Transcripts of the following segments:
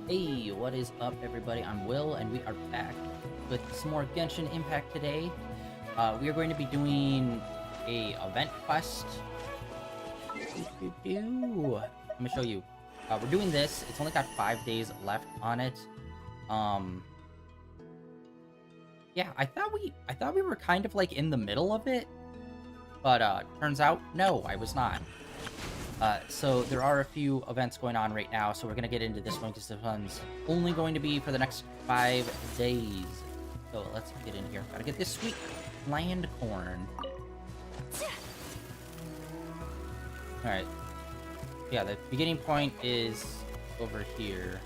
Hey, what is up, everybody? I'm Will, and we are back with some more Genshin Impact today. We are going to be doing a event quest. I'm gonna show you. We're doing this. It's only got 5 days left on it. Yeah, I thought we were kind of like in the middle of it, but turns out no, I was not. So there are a few events going on right now, so we're gonna get into this one because this one's only going to be for the next 5 days. So let's get in here. Gotta get this sweet land corn. Alright. Yeah, the beginning point is over here.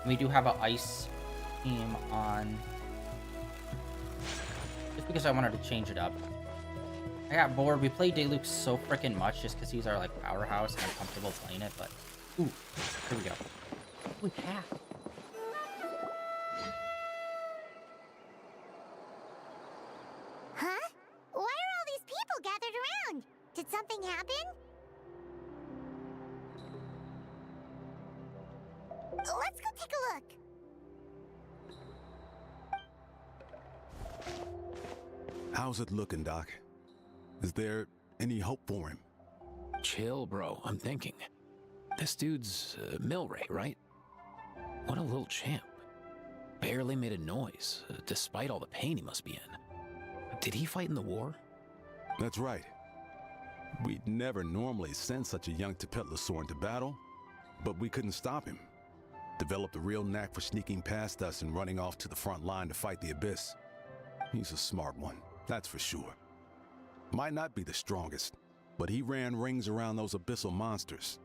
We do have an ice team on. Just because I wanted to change it up. I got bored. We play Daylux so freaking much just because he's our like powerhouse and I'm comfortable playing it, but ooh, here we go. Ooh, yeah. Huh? Why are all these people gathered around? Did something happen? Let's go take a look. How's it looking, Doc? Is there any hope for him? Chill, bro. I'm thinking. This dude's Milray, right? What a little champ. Barely made a noise, despite all the pain he must be in. Did he fight in the war? That's right. We'd never normally send such a young Tepetlosaur into battle, but we couldn't stop him. Developed a real knack for sneaking past us and running off to the front line to fight the Abyss. He's a smart one, that's for sure. Might not be the strongest, but he ran rings around those abyssal monsters.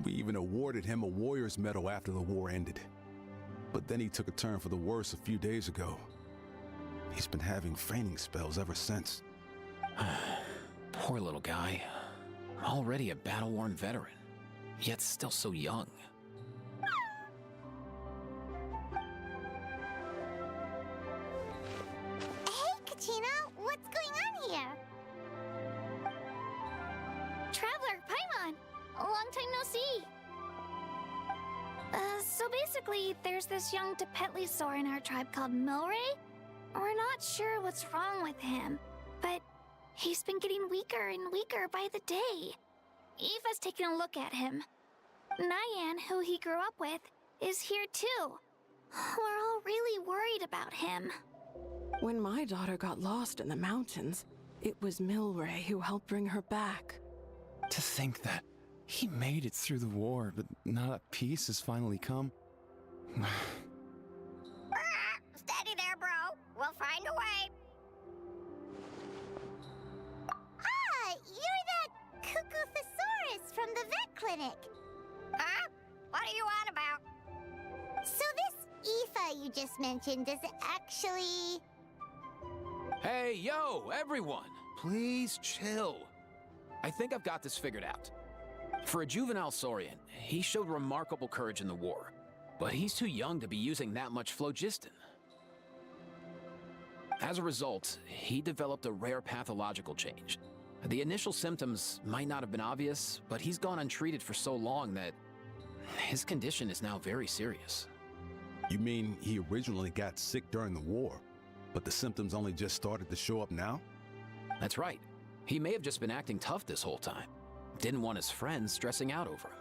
We even awarded him a Warrior's Medal after the war ended. But then he took a turn for the worse a few days ago. He's been having fainting spells ever since. Poor little guy. Already a battle-worn veteran, yet still so young. Hey, Katina, what's going on here? Traveler, Paimon! A long time no see. So basically, there's this young Tepetlosaur in our tribe called Milray. We're not sure what's wrong with him, but he's been getting weaker and weaker by the day. Eva's taking a look at him. Nyan, who he grew up with, is here too. We're all really worried about him. When my daughter got lost in the mountains, it was Milray who helped bring her back. To think that he made it through the war, but now that peace has finally come. Steady there, bro. We'll find a way. Ah, you're that Cuckoo Thesaurus from the vet clinic. Huh? What are you on about? So this Aoife you just mentioned, does it actually... Hey, yo, everyone! Please chill. I think I've got this figured out. For a juvenile Saurian, he showed remarkable courage in the war, but he's too young to be using that much phlogiston. As a result, he developed a rare pathological change. The initial symptoms might not have been obvious, but he's gone untreated for so long that his condition is now very serious. You mean he originally got sick during the war, but the symptoms only just started to show up now? That's right. He may have just been acting tough this whole time. Didn't want his friends stressing out over him.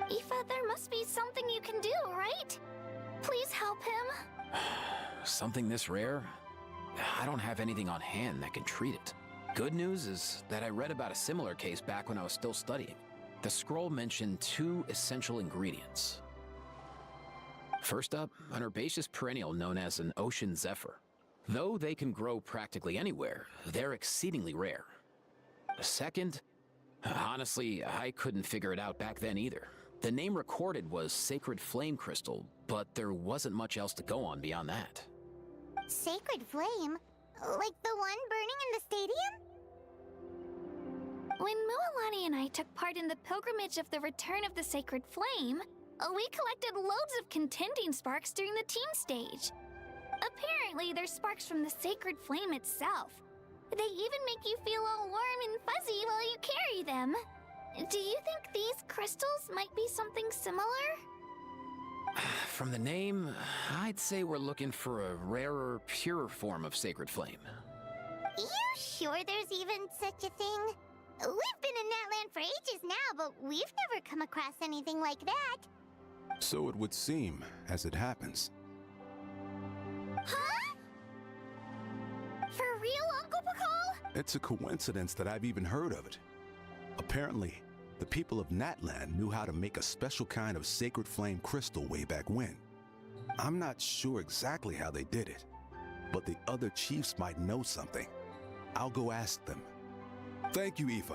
Aoife, there must be something you can do, right? Please help him. Something this rare? I don't have anything on hand that can treat it. Good news is that I read about a similar case back when I was still studying. The scroll mentioned 2 essential ingredients. First up, an herbaceous perennial known as an ocean zephyr. Though they can grow practically anywhere, they're exceedingly rare. Second, honestly, I couldn't figure it out back then either. The name recorded was Sacred Flame Crystal, but there wasn't much else to go on beyond that. Sacred Flame? Like the one burning in the stadium? When Mualani and I took part in the pilgrimage of the Return of the Sacred Flame, we collected loads of contending sparks during the team stage. Apparently, they're sparks from the Sacred Flame itself. They even make you feel all warm and fuzzy while you carry them. Do you think these crystals might be something similar? From the name, I'd say we're looking for a rarer, purer form of sacred flame. You sure there's even such a thing? We've been in that land for ages now, but we've never come across anything like that. So it would seem, as it happens. Huh? For real, Uncle Pakal? It's a coincidence that I've even heard of it. Apparently, the people of Natland knew how to make a special kind of sacred flame crystal way back when. I'm not sure exactly how they did it, but the other chiefs might know something. I'll go ask them. Thank you, Aoife.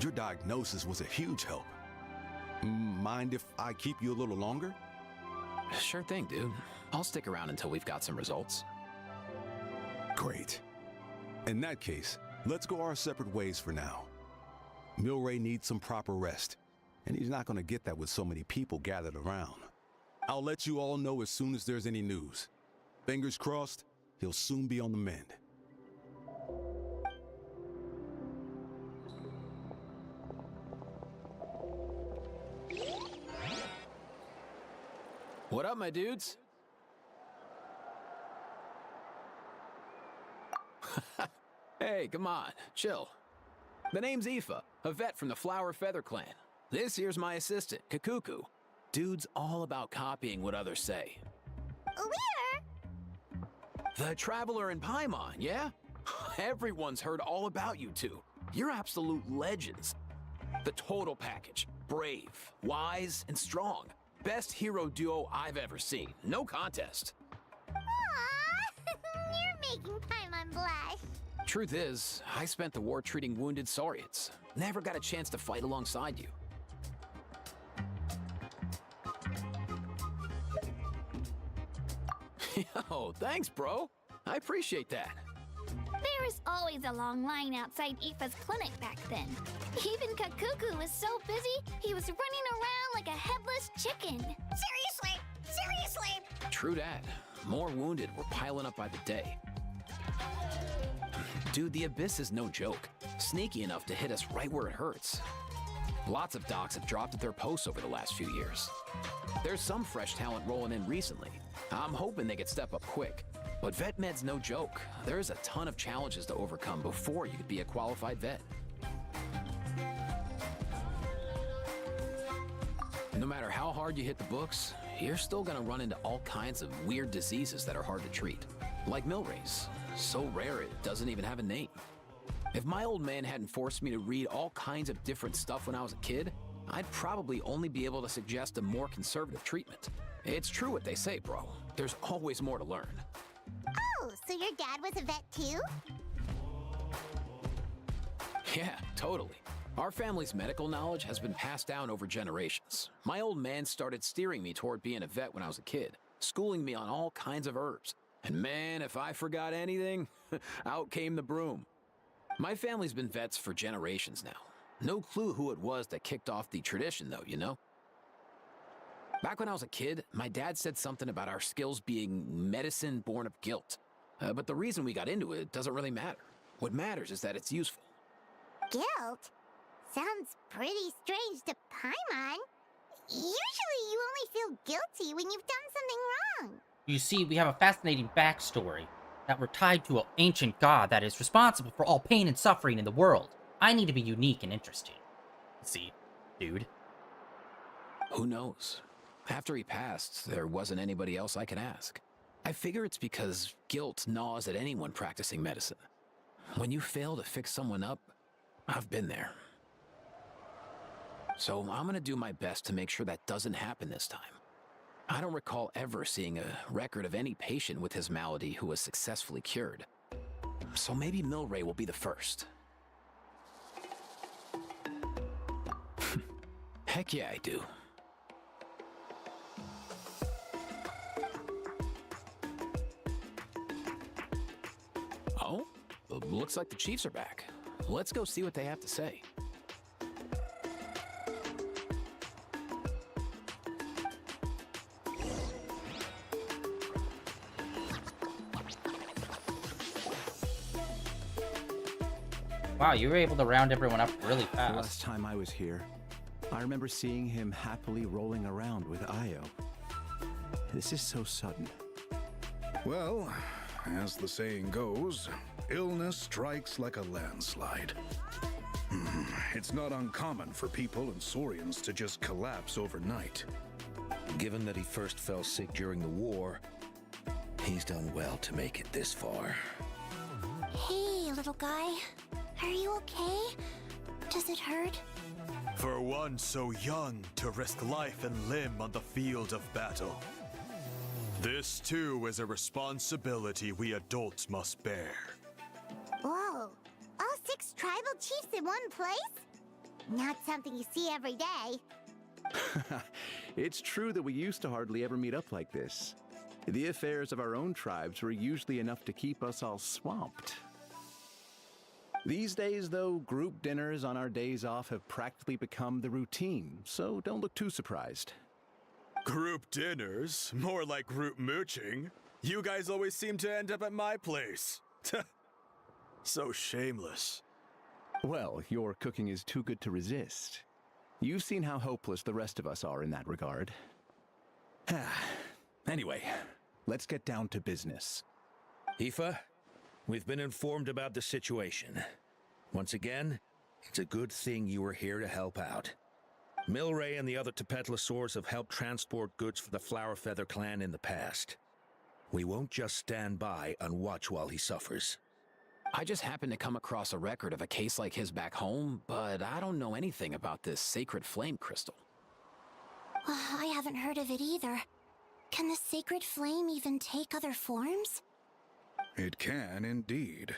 Your diagnosis was a huge help. Mind if I keep you a little longer? Sure thing, dude. I'll stick around until we've got some results. Great. In that case, let's go our separate ways for now. Milray needs some proper rest, and he's not going to get that with so many people gathered around. I'll let you all know as soon as there's any news. Fingers crossed, he'll soon be on the mend. What up, my dudes? Hey, come on, chill. The name's Aoife, a vet from the Flower Feather Clan. This here's my assistant, Kakuku. Dude's all about copying what others say. Where? The Traveler in Paimon, yeah? Everyone's heard all about you two. You're absolute legends. The total package. Brave, wise, and strong. Best hero duo I've ever seen. No contest. Aww, you're making Paimon blush. Truth is, I spent the war treating wounded Saurians. Never got a chance to fight alongside you. Yo, thanks, bro. I appreciate that. There was always a long line outside Aoife's clinic back then. Even Kakuku was so busy, he was running around like a headless chicken. Seriously? Seriously? True that. More wounded were piling up by the day. Dude, the Abyss is no joke. Sneaky enough to hit us right where it hurts. Lots of docs have dropped at their posts over the last few years. There's some fresh talent rolling in recently. I'm hoping they could step up quick. But vet med's no joke. There's a ton of challenges to overcome before you could be a qualified vet. No matter how hard you hit the books, you're still gonna run into all kinds of weird diseases that are hard to treat. Like Milray's. So rare it doesn't even have a name. If my old man hadn't forced me to read all kinds of different stuff when I was a kid, I'd probably only be able to suggest a more conservative treatment. It's true what they say, bro. There's always more to learn. Oh, so your dad was a vet too? Yeah, totally. Our family's medical knowledge has been passed down over generations. My old man started steering me toward being a vet when I was a kid, schooling me on all kinds of herbs. And man, if I forgot anything, out came the broom. My family's been vets for generations now. No clue who it was that kicked off the tradition, though, you know? Back when I was a kid, my dad said something about our skills being medicine born of guilt. But the reason we got into it doesn't really matter. What matters is that it's useful. Guilt? Sounds pretty strange to Paimon. Usually you only feel guilty when you've done something wrong. You see, we have a fascinating backstory that we're tied to an ancient god that is responsible for all pain and suffering in the world. I need to be unique and interesting. See, dude. Who knows? After he passed, there wasn't anybody else I could ask. I figure it's because guilt gnaws at anyone practicing medicine. When you fail to fix someone up, I've been there. So I'm gonna do my best to make sure that doesn't happen this time. I don't recall ever seeing a record of any patient with his malady who was successfully cured. So maybe Milray will be the first. Heck yeah, I do. Oh, looks like the Chiefs are back. Let's go see what they have to say. Wow, you were able to round everyone up really The fast. last time I was here, I remember seeing him happily rolling around with Io. This is so sudden. Well, as the saying goes, illness strikes like a landslide. It's not uncommon for people and Saurians to just collapse overnight. Given that he first fell sick during the war, he's done well to make it this far. Hey, little guy. Are you okay? Does it hurt? For one so young to risk life and limb on the field of battle. This too is a responsibility we adults must bear. Whoa. All 6 tribal chiefs in one place? Not something you see every day. It's true that we used to hardly ever meet up like this. The affairs of our own tribes were usually enough to keep us all swamped. These days, though, group dinners on our days off have practically become the routine, so don't look too surprised. Group dinners? More like group mooching. You guys always seem to end up at my place. So shameless. Well, your cooking is too good to resist. You've seen how hopeless the rest of us are in that regard. Anyway, let's get down to business. Aoife, we've been informed about the situation. Once again, it's a good thing you were here to help out. Milray and the other Tepetlosaurs have helped transport goods for the Flower Feather clan in the past. We won't just stand by and watch while he suffers. I just happened to come across a record of a case like his back home, but I don't know anything about this sacred flame crystal. I haven't heard of it either. Can the sacred flame even take other forms? It can indeed.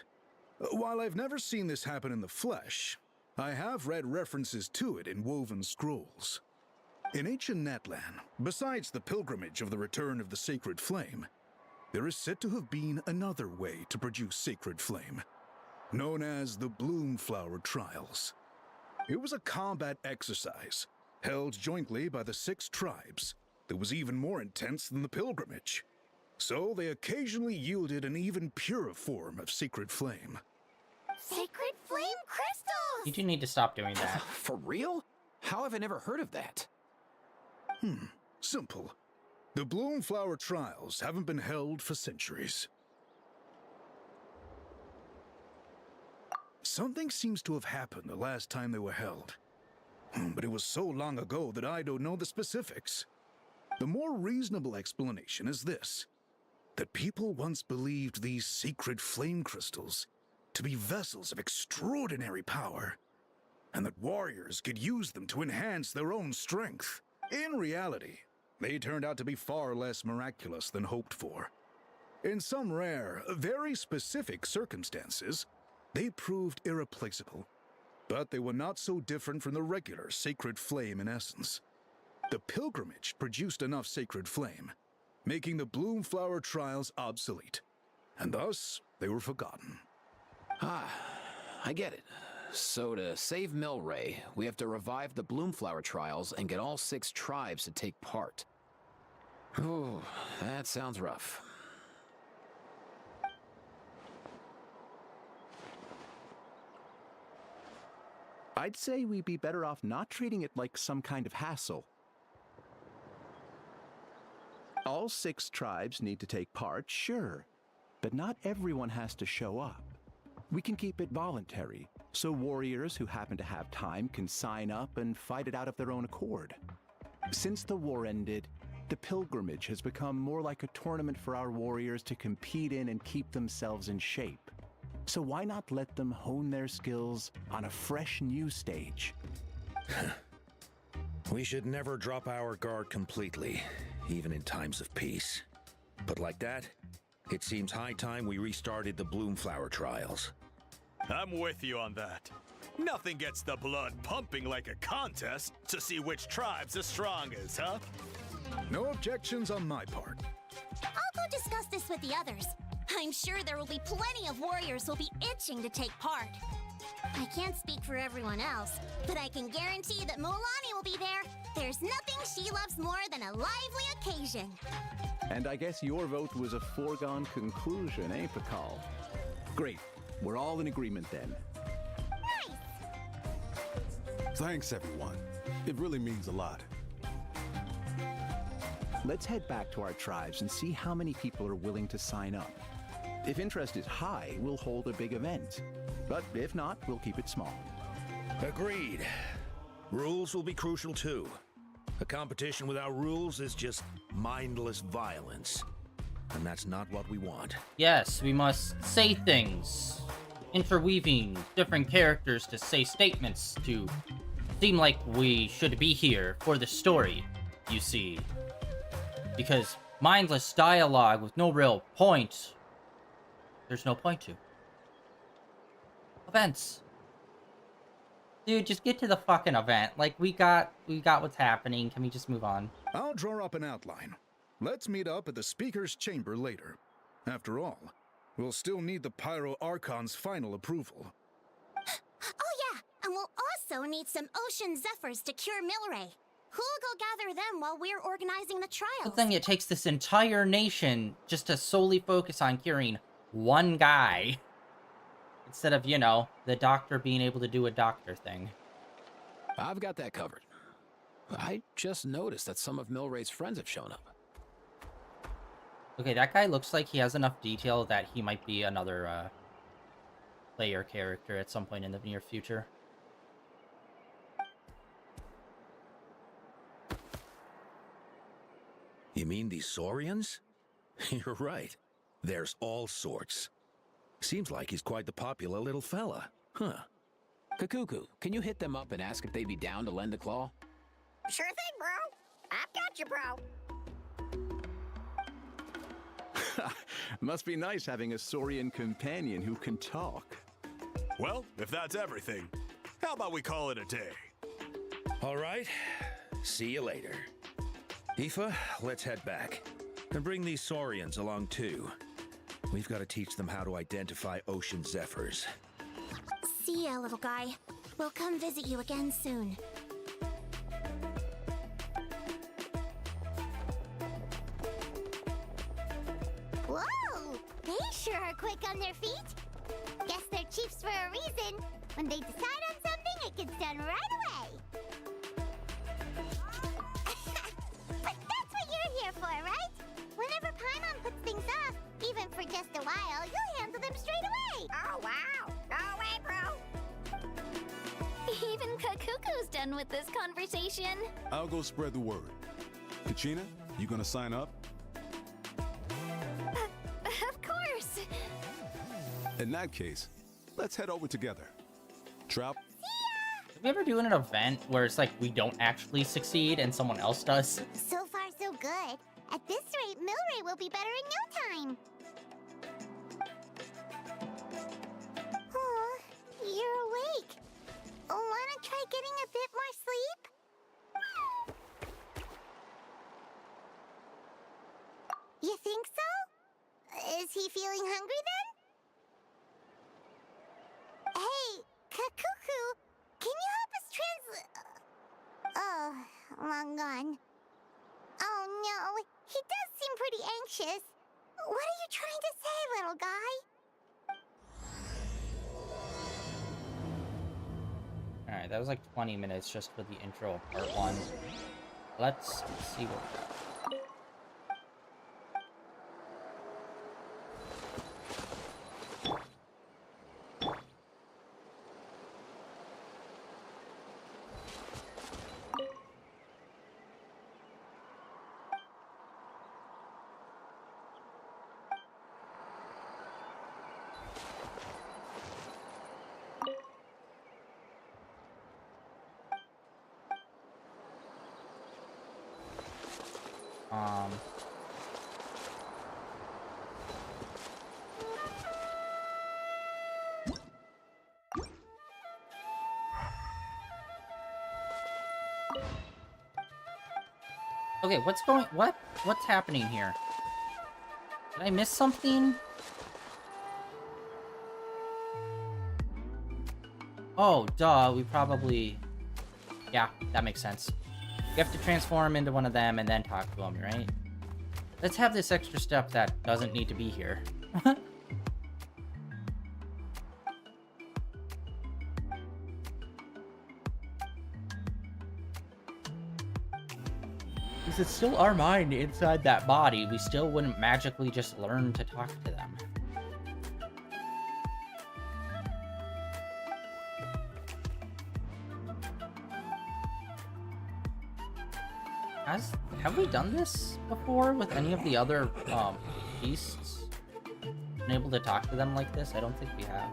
While I've never seen this happen in the flesh, I have read references to it in woven scrolls. In ancient Natlan, besides the pilgrimage of the return of the sacred flame, there is said to have been another way to produce sacred flame, known as the Bloomflower Trials. It was a combat exercise, held jointly by the 6 tribes, that was even more intense than the pilgrimage. So they occasionally yielded an even purer form of sacred flame. Sacred flame crystals! You do need to stop doing that. For real? How have I never heard of that? Simple. The Bloomflower Trials haven't been held for centuries. Something seems to have happened the last time they were held. But it was so long ago that I don't know the specifics. The more reasonable explanation is this: that people once believed these sacred flame crystals to be vessels of extraordinary power, and that warriors could use them to enhance their own strength. In reality, they turned out to be far less miraculous than hoped for. In some rare, very specific circumstances, they proved irreplaceable, but they were not so different from the regular sacred flame in essence. The pilgrimage produced enough sacred flame, making the Bloomflower Trials obsolete, and thus they were forgotten. I get it. So to save Milray, we have to revive the Bloomflower Trials and get all 6 tribes to take part. Ooh, that sounds rough. I'd say we'd be better off not treating it like some kind of hassle. All 6 tribes need to take part, sure, but not everyone has to show up. We can keep it voluntary, so warriors who happen to have time can sign up and fight it out of their own accord. Since the war ended, the pilgrimage has become more like a tournament for our warriors to compete in and keep themselves in shape. So why not let them hone their skills on a fresh new stage? We should never drop our guard completely, even in times of peace. But like that, it seems high time we restarted the Bloomflower Trials. I'm with you on that. Nothing gets the blood pumping like a contest to see which tribe's the strongest, huh? No objections on my part. I'll go discuss this with the others. I'm sure there will be plenty of warriors who'll be itching to take part. I can't speak for everyone else, but I can guarantee that Mulani will be there. There's nothing she loves more than a lively occasion. And I guess your vote was a foregone conclusion, eh, Pakal? Great. We're all in agreement then. Thanks, everyone. It really means a lot. Let's head back to our tribes and see how many people are willing to sign up. If interest is high, we'll hold a big event. But if not, we'll keep it small. Agreed. Rules will be crucial too. A competition without rules is just mindless violence. And that's not what we want. Yes, we must say things, interweaving different characters to say statements to seem like we should be here for the story, you see. Because mindless dialogue with no real point, there's no point to. Events. Dude, just get to the fucking event. Like, we got what's happening. Can we just move on? I'll draw up an outline. Let's meet up at the Speaker's Chamber later. After all, we'll still need the Pyro Archon's final approval. Oh yeah, and we'll also need some Ocean Zephyrs to cure Milray. Who'll go gather them while we're organizing the trials? The thing, it takes this entire nation just to solely focus on curing one guy. Instead of, you know, the doctor being able to do a doctor thing. I've got that covered. I just noticed that some of Milray's friends have shown up. Okay, that guy looks like he has enough detail that he might be another player character at some point in the near future. You mean these Saurians? You're right. There's all sorts. Seems like he's quite the popular little fella. Huh. Kakuku, can you hit them up and ask if they'd be down to lend a claw? Sure thing, bro. I've got you, bro. Must be nice having a Saurian companion who can talk. Well, if that's everything, how about we call it a day? All right. See you later. Aoife, let's head back. And bring these Saurians along too. We've got to teach them how to identify Ocean Zephyrs. See ya, little guy. We'll come visit you again soon. Whoa! They sure are quick on their feet. Guess they're chiefs for a reason. When they decide on something, it gets done right away. But that's what you're here for, right? Whenever Paimon puts things off, even for just a while, you'll handle them straight away. Oh, wow. Go away, bro. Even Kakuku's done with this conversation. I'll go spread the word. Kachina, you gonna sign up? Of course. In that case, let's head over together. Trout? Did we ever do an event where it's like we don't actually succeed and someone else does? So far, so good. At this rate, Milray will be better in no time. Oh, you're awake. Wanna try getting a bit more sleep? You think so? Is he feeling hungry then? Hey, Kakuku, can you help us Oh, long gone. Oh no, he does seem pretty anxious. What are you trying to say, little guy? Alright, that was like 20 minutes just for the intro of part 1. Let's see what... Okay, what's happening here? Did I miss something? Oh, duh, we probably... Yeah, that makes sense. You have to transform into one of them and then talk to them, right? Let's have this extra step that doesn't need to be here. Because it's still our mind inside that body. We still wouldn't magically just learn to talk to them. Have we done this before with any of the other beasts? Been able to talk to them like this? I don't think we have.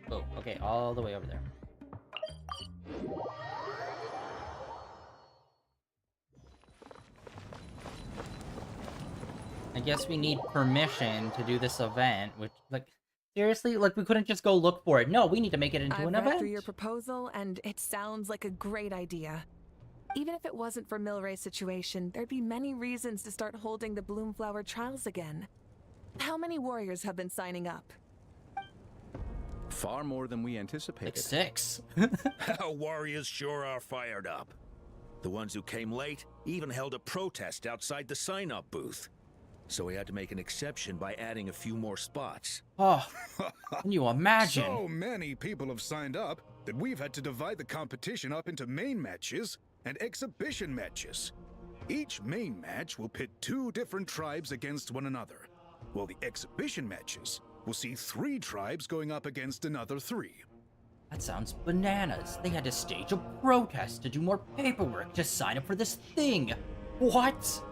Oh, okay, all the way over there. I guess we need permission to do this event, which, like, seriously? Like, we couldn't just go look for it. No, we need to make it into an I've read event. through your proposal, and it sounds like a great idea. Even if it wasn't for Milray's situation, there'd be many reasons to start holding the Bloomflower trials again. How many warriors have been signing up? Far more than we anticipated. Like 6. Our warriors sure are fired up. The ones who came late even held a protest outside the sign-up booth. So we had to make an exception by adding a few more spots. Oh, can you imagine? So many people have signed up that we've had to divide the competition up into main matches and exhibition matches. Each main match will pit 2 different tribes against one another, while the exhibition matches will see 3 tribes going up against another 3. That sounds bananas. They had to stage a protest to do more paperwork to sign up for this thing. What?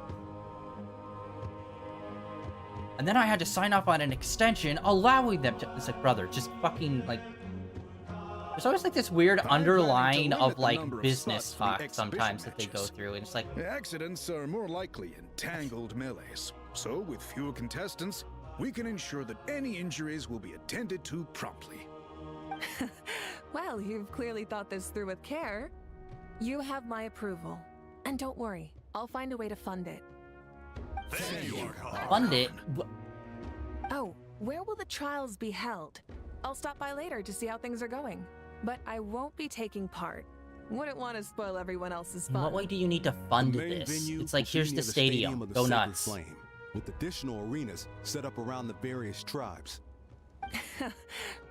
And then I had to sign off on an extension allowing them to... It's like, brother, just fucking, like... There's always, like, this weird underline of, like, business talk sometimes that they go through, and it's like... Accidents are more likely in tangled melees. So, with fewer contestants, we can ensure that any injuries will be attended to promptly. Well, you've clearly thought this through with care. You have my approval. And don't worry, I'll find a way to fund it. Fund it? Oh, where will the trials be held? I'll stop by later to see how things are going. But I won't be taking part. Wouldn't want to spoil everyone else's In fun. what way do you need to fund this? It's like, here's the stadium. Of the Go Sacred nuts. Flame, with additional arenas set up around the various tribes.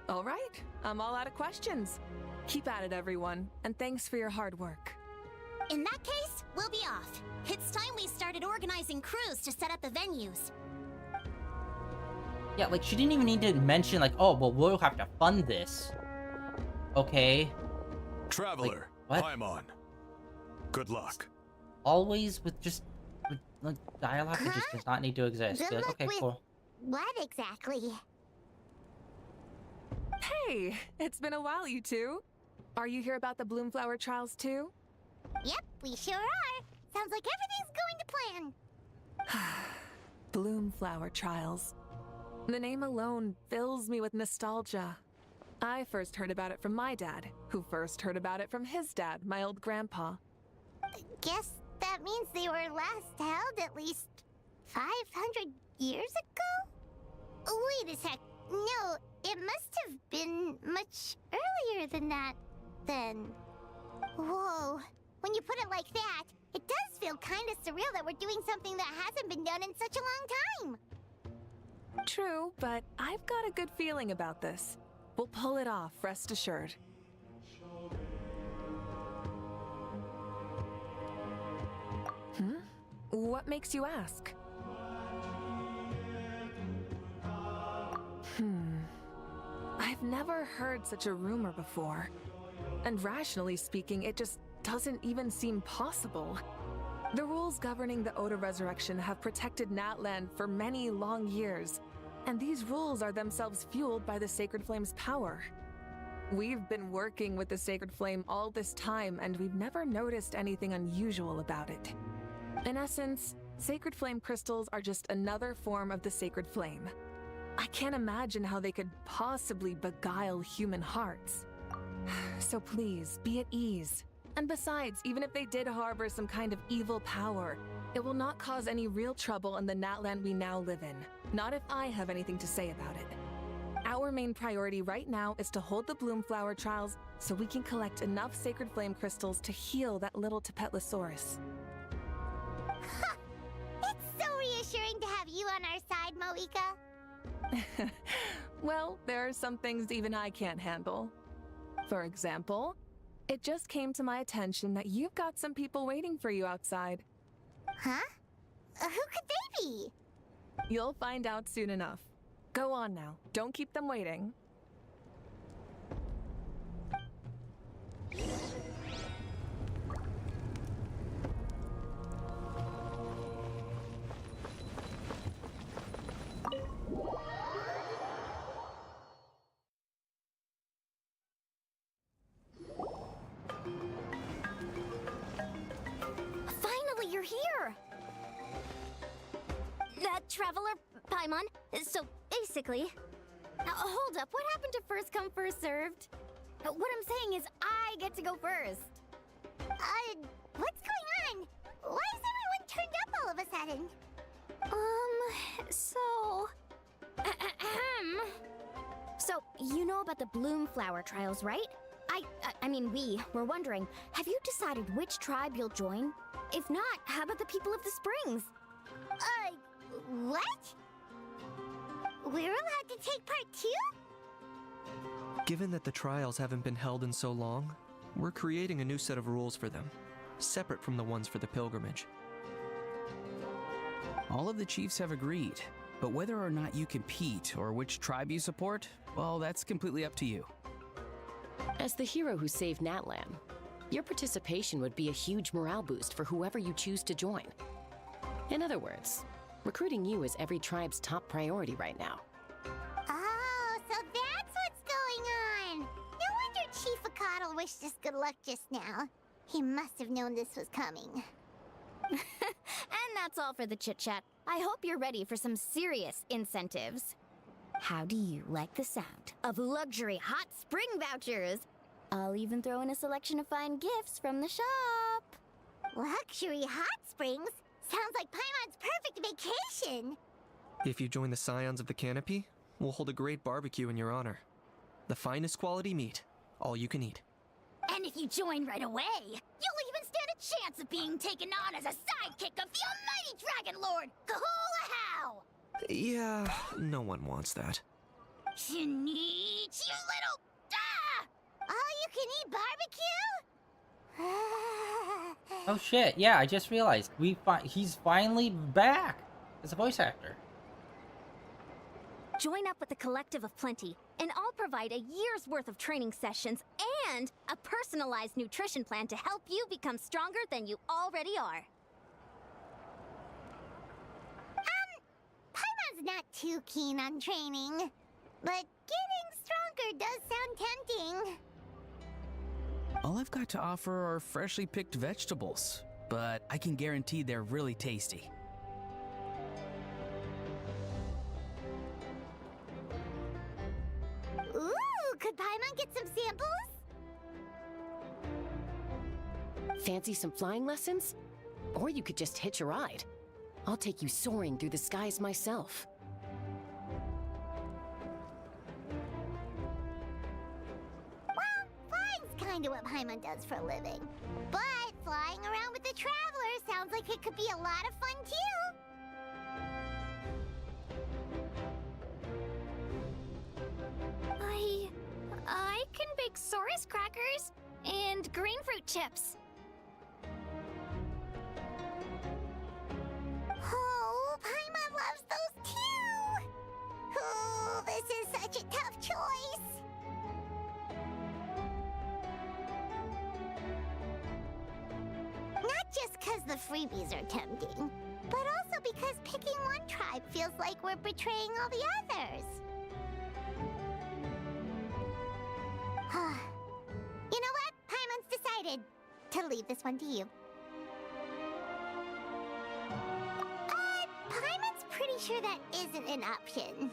All right, I'm all out of questions. Keep at it, everyone, and thanks for your hard work. In that case, we'll be off. It's time we started organizing crews to set up the venues. Yeah, like, she didn't even need to mention, like, oh, well, we'll have to fund this. Okay. Traveler, what? climb on. Good luck. Always with just, like, dialogue that just does not need to exist. Good Be like, luck okay, with- cool. What exactly? Hey, it's been a while, you two. Are you here about the Bloomflower trials too? Yep, we sure are. Sounds like everything's going to plan. Bloomflower trials. The name alone fills me with nostalgia. I first heard about it from my dad, who first heard about it from his dad, my old grandpa. Guess that means they were last held at least 500 years ago? Wait a sec. No, it must have been much earlier than that, then. Whoa. When you put it like that, it does feel kind of surreal that we're doing something that hasn't been done in such a long time. True, but I've got a good feeling about this. We'll pull it off, rest assured. What makes you ask? I've never heard such a rumor before. And rationally speaking, it just doesn't even seem possible. The rules governing the Oda Resurrection have protected Natland for many long years, and these rules are themselves fueled by the Sacred Flame's power. We've been working with the Sacred Flame all this time, and we've never noticed anything unusual about it. In essence, Sacred Flame crystals are just another form of the Sacred Flame. I can't imagine how they could possibly beguile human hearts. So please, be at ease. And besides, even if they did harbor some kind of evil power, it will not cause any real trouble in the Natland we now live in. Not if I have anything to say about it. Our main priority right now is to hold the Bloomflower trials so we can collect enough Sacred Flame crystals to heal that little Tapetlosaurus. It's so reassuring to have you on our side, Moika. Well, there are some things even I can't handle. For example, it just came to my attention that you've got some people waiting for you outside. Huh? Who could they be? You'll find out soon enough. Go on now. Don't keep them waiting. Finally, you're here! Traveler, Paimon. So, basically... hold up, what happened to first come, first served? What I'm saying is I get to go first. What's going on? Why is everyone turned up all of a sudden? So, you know about the Bloomflower trials, right? I mean, we were wondering, have you decided which tribe you'll join? If not, how about the people of the Springs? What? We're allowed to take part too? Given that the trials haven't been held in so long, we're creating a new set of rules for them, separate from the ones for the pilgrimage. All of the chiefs have agreed, but whether or not you compete or which tribe you support, well, that's completely up to you. As the hero who saved Natlan, your participation would be a huge morale boost for whoever you choose to join. In other words, recruiting you is every tribe's top priority right now. Oh, so that's what's going on! No wonder Chief Akatl wished us good luck just now. He must have known this was coming. And that's all for the chit-chat. I hope you're ready for some serious incentives. How do you like the sound of luxury hot spring vouchers? I'll even throw in a selection of fine gifts from the shop. Luxury hot springs? Sounds like Paimon's perfect vacation! If you join the Scions of the Canopy, we'll hold a great barbecue in your honor. The finest quality meat, all you can eat. And if you join right away, you'll even stand a chance of being taken on as a sidekick of the almighty Dragon Lord, Kahula-How! Yeah, no one wants that. Shaniche, you little... All-you-can-eat barbecue? Oh shit, yeah, I just realized. He's finally back as a voice actor. Join up with the Collective of Plenty, and I'll provide a year's worth of training sessions and a personalized nutrition plan to help you become stronger than you already are. Paimon's not too keen on training, but getting sure does sound tempting. All I've got to offer are freshly picked vegetables, but I can guarantee they're really tasty. Ooh, could Paimon get some samples? Fancy some flying lessons? Or you could just hitch a ride. I'll take you soaring through the skies myself. Well, flying's kinda what Paimon does for a living. But flying around with the Traveler sounds like it could be a lot of fun too. I can bake Saurus crackers and green fruit chips. Oh, Paimon loves those too! Oh, this is such a tough choice. Not just because the freebies are tempting, but also because picking one tribe feels like we're betraying all the others. You know what? Paimon's decided to leave this one to you. Paimon's pretty sure that isn't an option.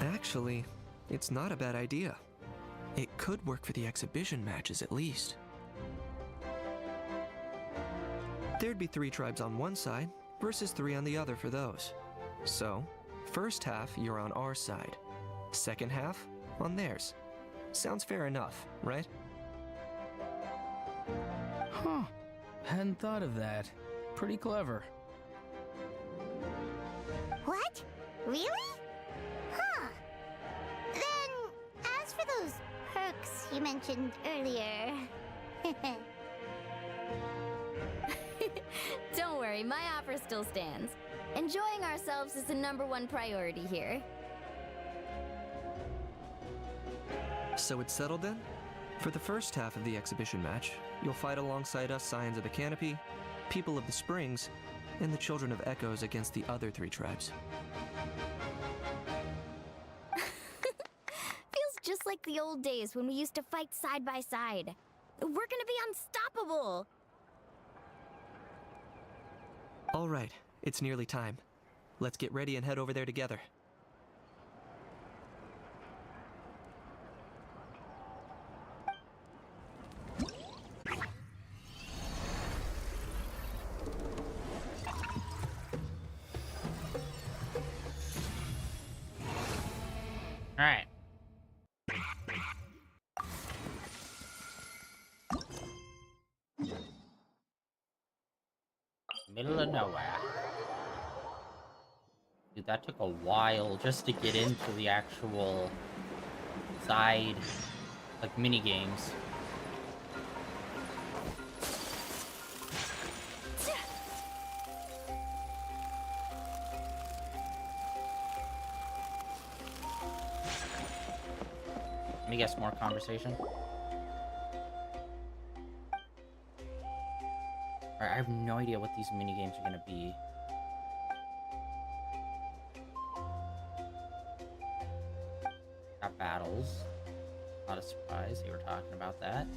Actually, it's not a bad idea. It could work for the exhibition matches at least. There'd be 3 tribes on one side versus 3 on the other for those. So, first half you're on our side, second half on theirs. Sounds fair enough, right? Huh. Hadn't thought of that. Pretty clever. What? Really? Huh. Then, as for those perks you mentioned earlier... Don't worry, my offer still stands. Enjoying ourselves is the #1 priority here. So it's settled then? For the first half of the exhibition match, you'll fight alongside us Scions of the Canopy, People of the Springs, and the Children of Echoes against the other 3 tribes. Feels just like the old days when we used to fight side by side. We're gonna be unstoppable! All right, it's nearly time. Let's get ready and head over there together. All right. Middle of nowhere. Dude, that took a while just to get into the actual side, like, mini games. Let me guess, more conversation. Alright, I have no idea what these mini games are gonna be. Got battles. Not a surprise they were talking about that.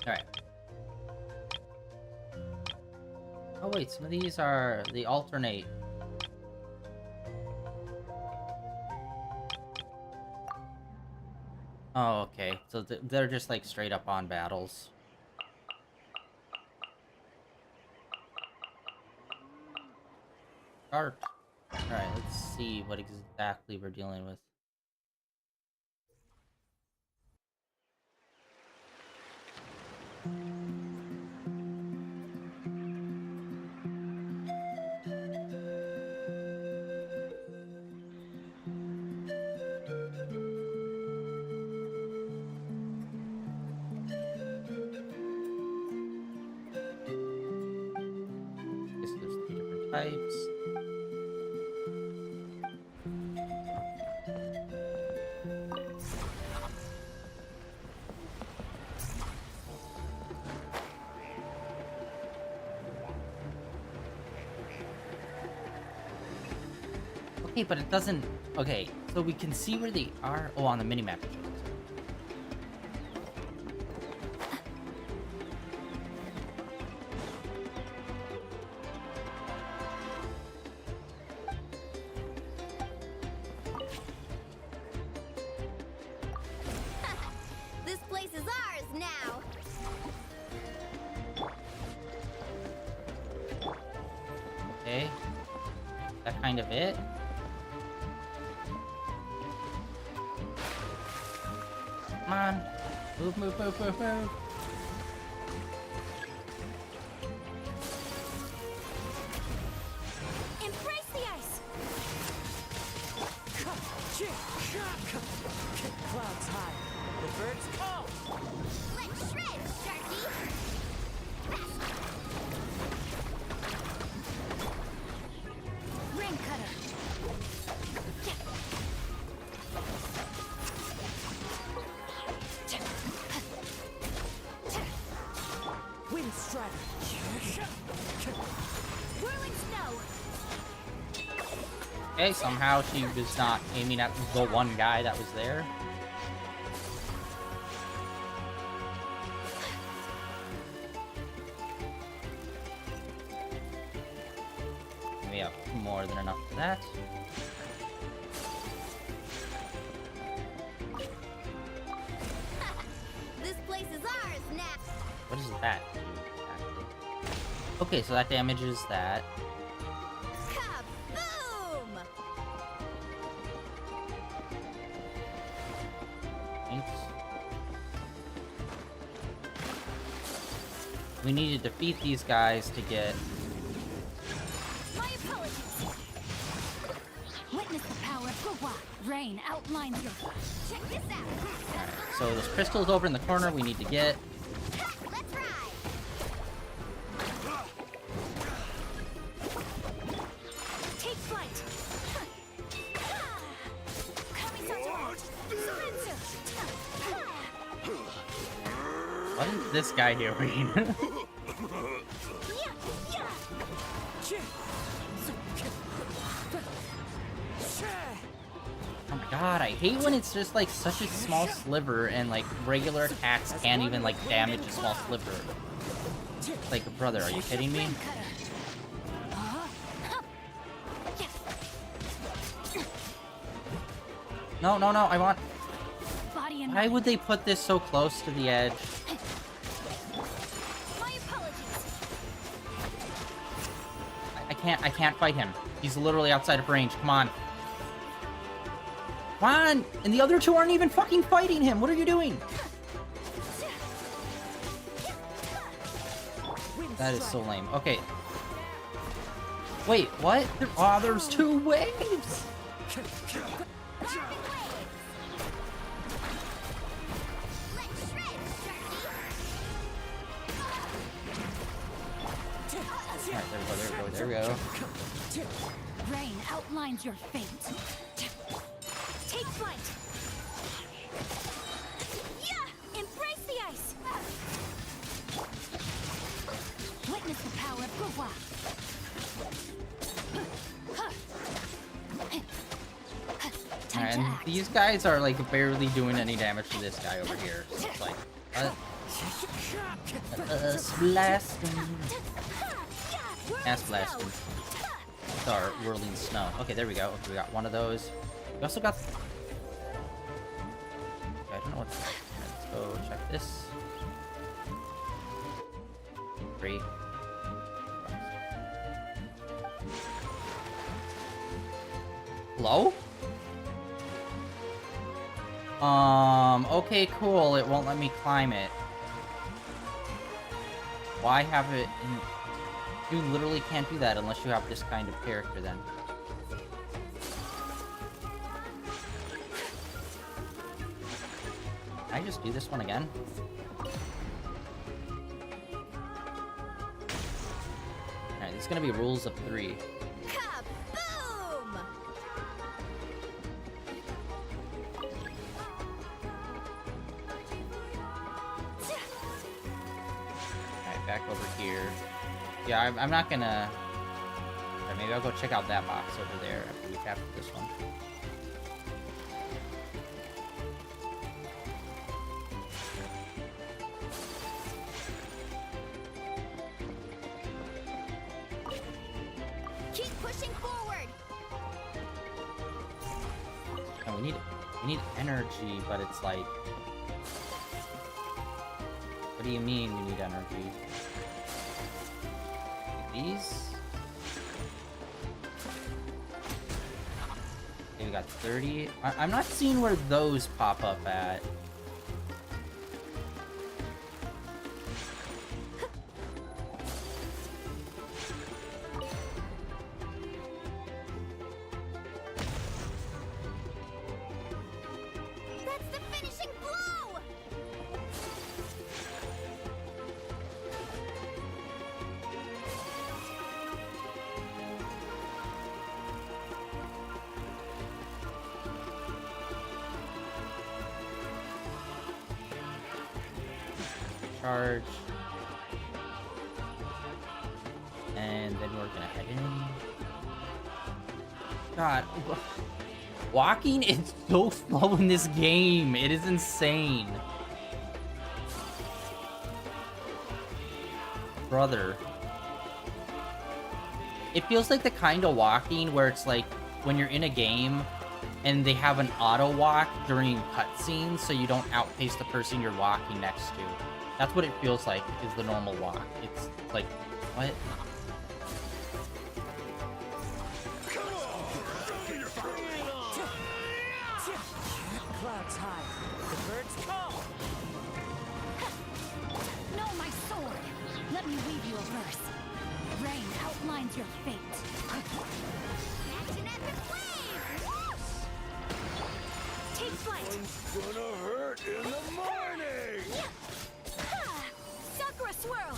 Alright. Oh wait, some of these are... they alternate. Oh, okay. So they're just like straight up on battles. Start. Alright, let's see what exactly we're dealing with. tribes. Okay, but it doesn't... Okay, so we can see where they are... Oh, on the minimap. This place is ours now. Okay. That kind of it? Come on. Move, move, move, move, move. Embrace the ice! Clouds high. The birds call. Let's shred, Sharky! Rain cutter. Wind strider. Whirling snow! Okay, somehow she was not aiming at the one guy that was there. We have more than enough for that. This place is ours now. What is that? Okay, so that damages that. Kaboom! Thanks. We need to defeat these guys to get... My apologies. Witness the power of Gua. Rain outlines your... Check this out. Alright, so those crystals over in the corner we need to get. Let's ride. Take flight. What is this guy doing? Oh my god, I hate when it's just like such a small sliver and like regular attacks can't even like damage a small sliver. Like, brother, are you kidding me? No, no, no, I want... Why would they put this so close to the edge? My apologies. I can't fight him. He's literally outside of range. Come on. Come on! And the other two aren't even fucking fighting him. What are you doing? That is so lame. Okay. Wait, what? Oh, there's two waves! Alright, there we go. Rain outlines your fate. Take flight. Yeah! Embrace the ice! Witness the power of Gua. Alright, and these guys are like barely doing any damage to this guy over here. So it's like, blasting. Ass blasting. With our whirling snow. Okay, there we go. Okay, we got one of those. We also got... Okay, I don't know what... Let's go check this. Great. Hello? Okay, cool. It won't let me climb it. Why have it in... You literally can't do that unless you have this kind of character, then. Can I just do this one again? Alright, It's gonna be rules of 3. Kaboom! Alright, back over here. Yeah, I'm not gonna... Or maybe I'll go check out that box over there after we capture this one. Keep pushing forward. And we need energy, but it's like... What do you mean we need energy? Like these? Okay, we got 30. I'm not seeing where those pop up at. That's the finishing blow. Charge. And then we're gonna head in. God. Walking is so slow in this game. It is insane. Brother. It feels like the kind of walking where it's like when you're in a game and they have an auto walk during cutscenes so you don't outpace the person you're walking next to. That's what it feels like is the normal walk. It's like, what? Clouds high. The birds call. No, my sword! Let me weave you a verse. Rain outlines your fate. Catch an epic wave. Whoosh! Take flight! Gonna hurt in the morning! Ha! Sakura swirl!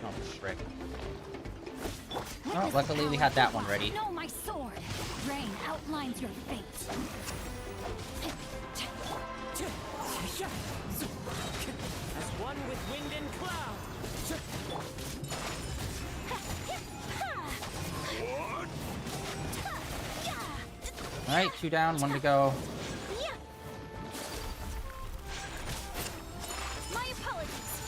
Oh, frick. Oh, luckily we had that one ready. No, my sword! Rain outlines your fate. As one with wind and cloud. Alright, 2 down, 1 to go. My apologies.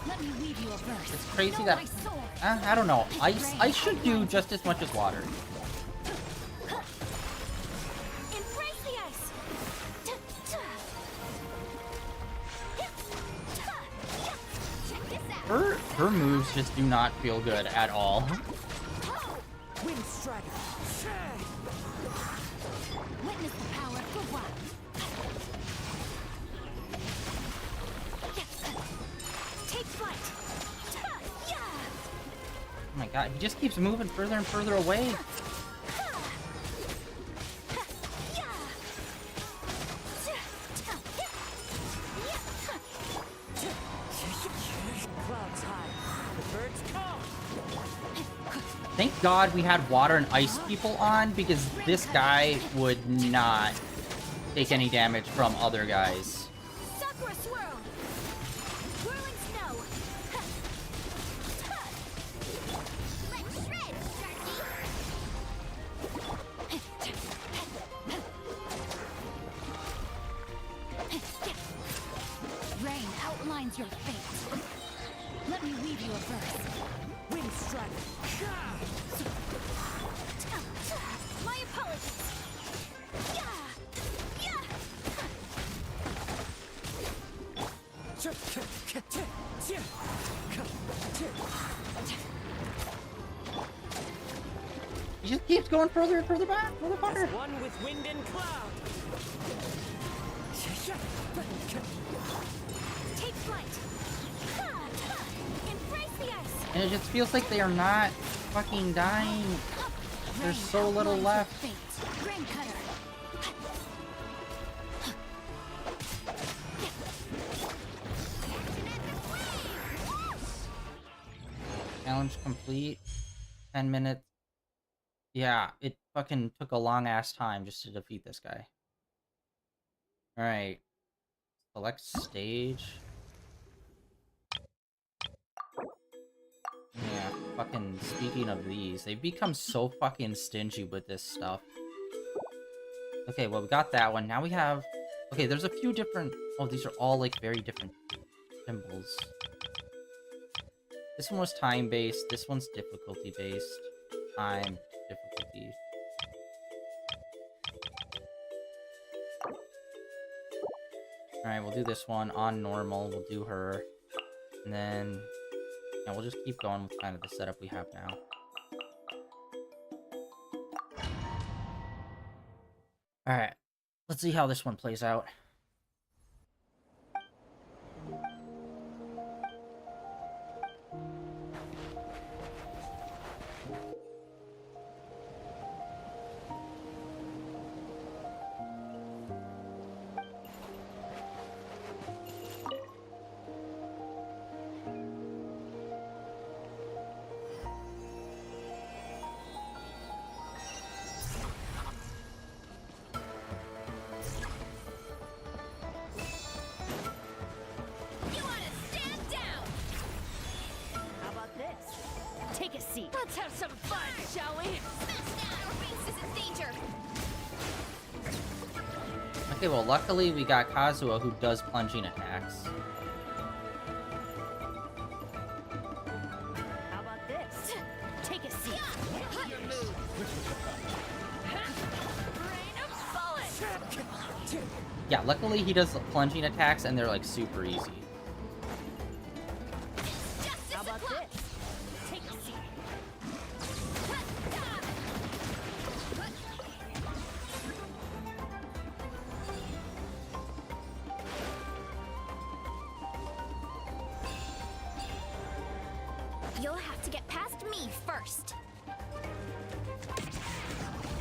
Let me weave you a verse. It's crazy No, that... my sword. I don't know. Ice should do just as much as water. Embrace the ice. Check this out. Her moves just do not feel good at all. Wind strider. Witness the power of the wild. Take flight. Oh my god, he just keeps moving further and further away. Clouds high. The birds call. Thank God we had water and ice people on, because this guy would not take any damage from other guys. Sakura swirl. Whirling snow. Let's shred, Rain outlines your fate. Let me weave you a verse. Wind strider. My apologies. He just keeps going further and further back, motherfucker. As one with wind and cloud. Take flight. Embrace the ice. And it just feels like they are not fucking dying. There's so little left. Rain cutter. Challenge complete. 10 minutes. Yeah, it fucking took a long-ass time just to defeat this guy. Alright. Select stage. Yeah, fucking speaking of these, they've become so fucking stingy with this stuff. Okay, well, we got that one. Now we have... Okay, there's a few different... Oh, these are all, like, very different symbols. This one was time-based. This one's difficulty-based. Time, difficulty. Alright, we'll do this one on normal. We'll do her. And then... Yeah, we'll just keep going with kind of the setup we have now. Alright. Let's see how this one plays out. Take a seat. Let's have some fun, shall we? Smash down! Our base is in danger! Okay, well, luckily we got Kazuha, who does plunging attacks. How about this? Take a seat. Your move. Rain of bullets. Yeah, luckily he does plunging attacks, and they're, like, super easy. How about this? Take a seat. You'll have to get past me first.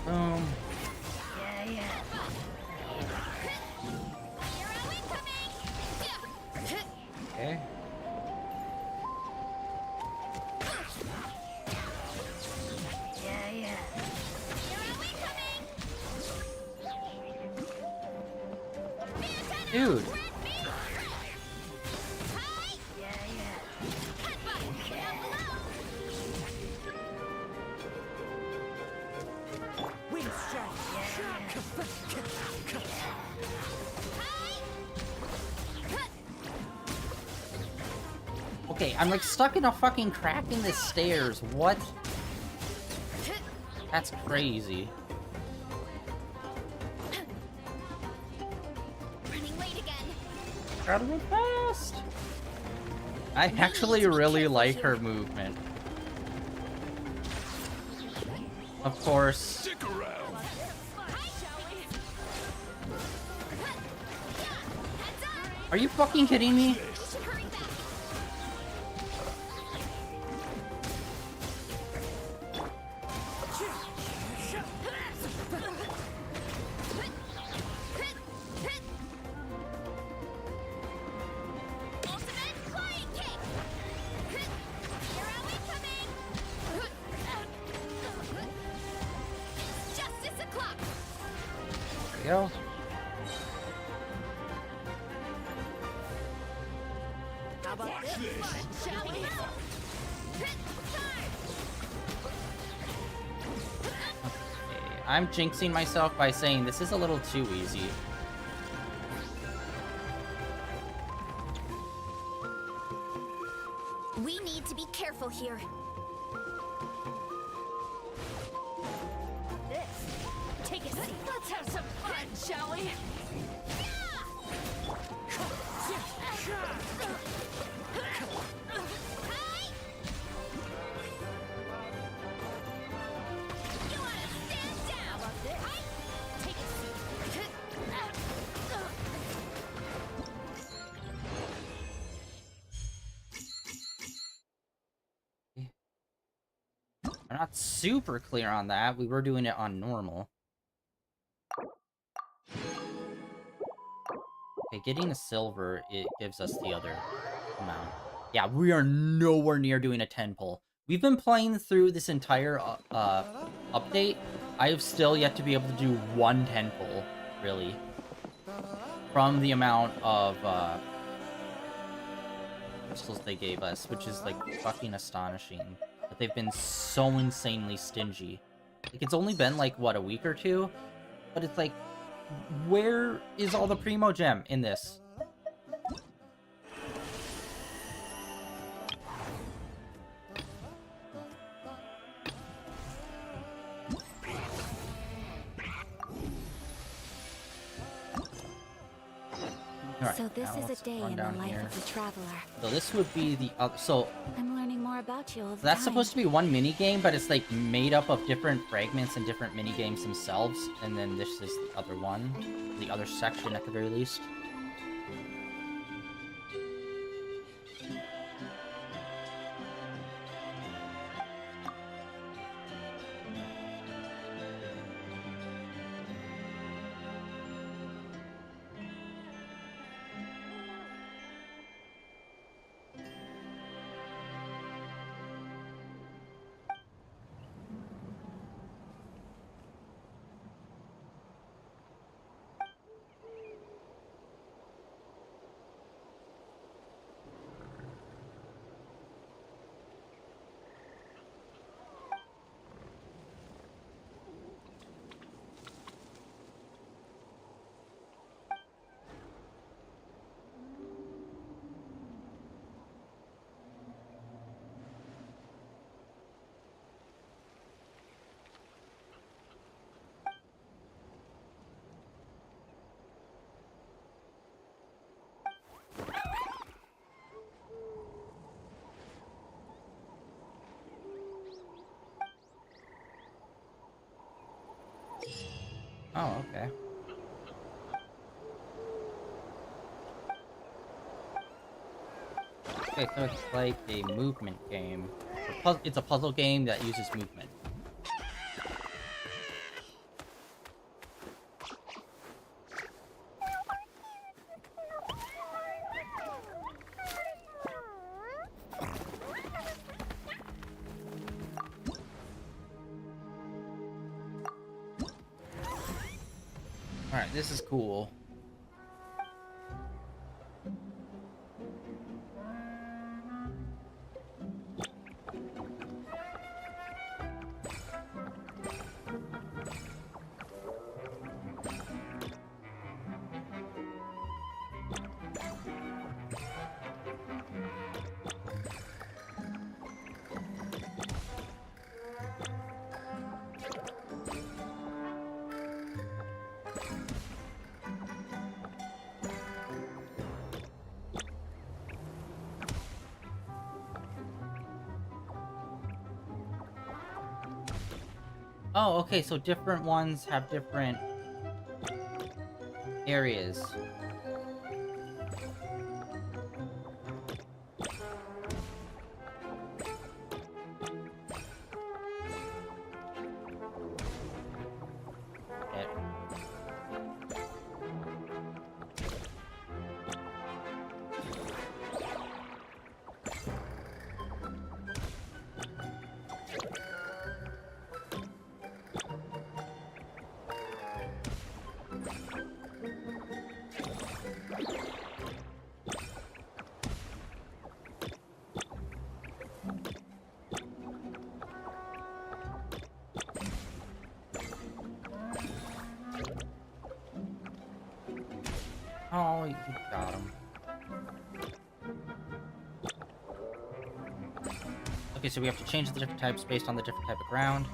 Boom. Yeah. Hero incoming! Okay. Yeah. Hero incoming! Dude. Wind strike. Okay, I'm, like, stuck in a fucking crack in the stairs. What? That's crazy. Running late again. Gotta move fast. I actually really like her movement. Of course. Stick around. Are you fucking kidding me? There we go. How about this? Shall we? I'm jinxing myself by saying this is a little too easy. We need to be careful here. This. Take a seat. Let's have some fun, shall we? You wanna stand down? How about this? Take a seat. I'm not super clear on that. We were doing it on normal. Okay, getting a silver, it gives us the other amount. Yeah, we are nowhere near doing a 10 pull. We've been playing through this entire update. I have still yet to be able to do one tenpole, really. From the amount of crystals they gave us, which is like fucking astonishing. But they've been so insanely stingy. Like, it's only been like, what, a week or two? But it's like, where is all the Primo Gem in this? Alright, So this now is let's a day run in the down life here. of the traveler. So this would be the other. So I'm learning more about you all the that's time. supposed to be one mini game, but it's like made up of different fragments and different mini games themselves. And then this is the other one, the other section at the very least. Oh, okay. Okay, so it's like a movement game. It's a puzzle game that uses movement. Alright, this is cool. Oh, okay, so different ones have different areas. Okay. Oh, you got him. Okay, so we have to change the different types based on the different type of ground.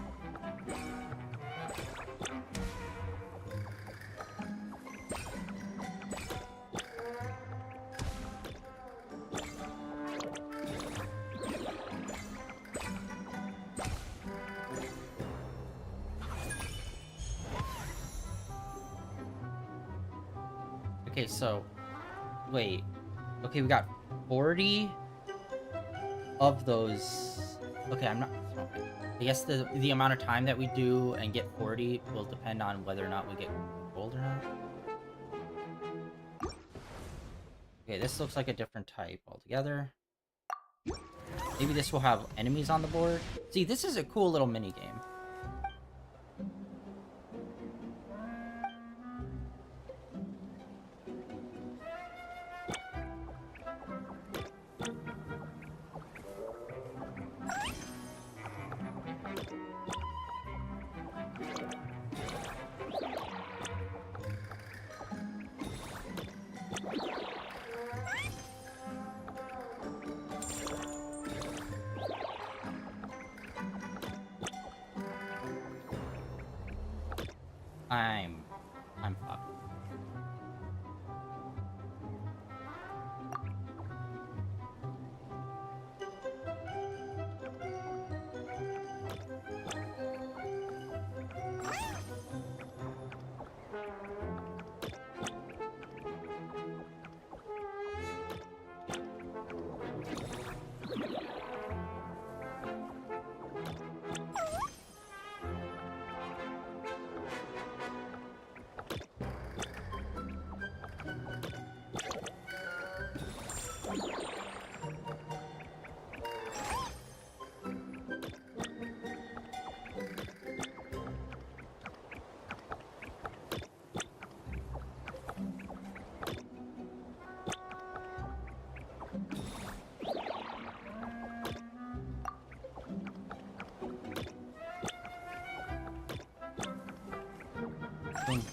Okay, so wait. Okay, we got 40 of those. Okay, I'm not. I guess the amount of time that we do and get 40 will depend on whether or not we get gold or not. Okay, this looks like a different type altogether. Maybe this will have enemies on the board. See, this is a cool little mini game. I'm fucked.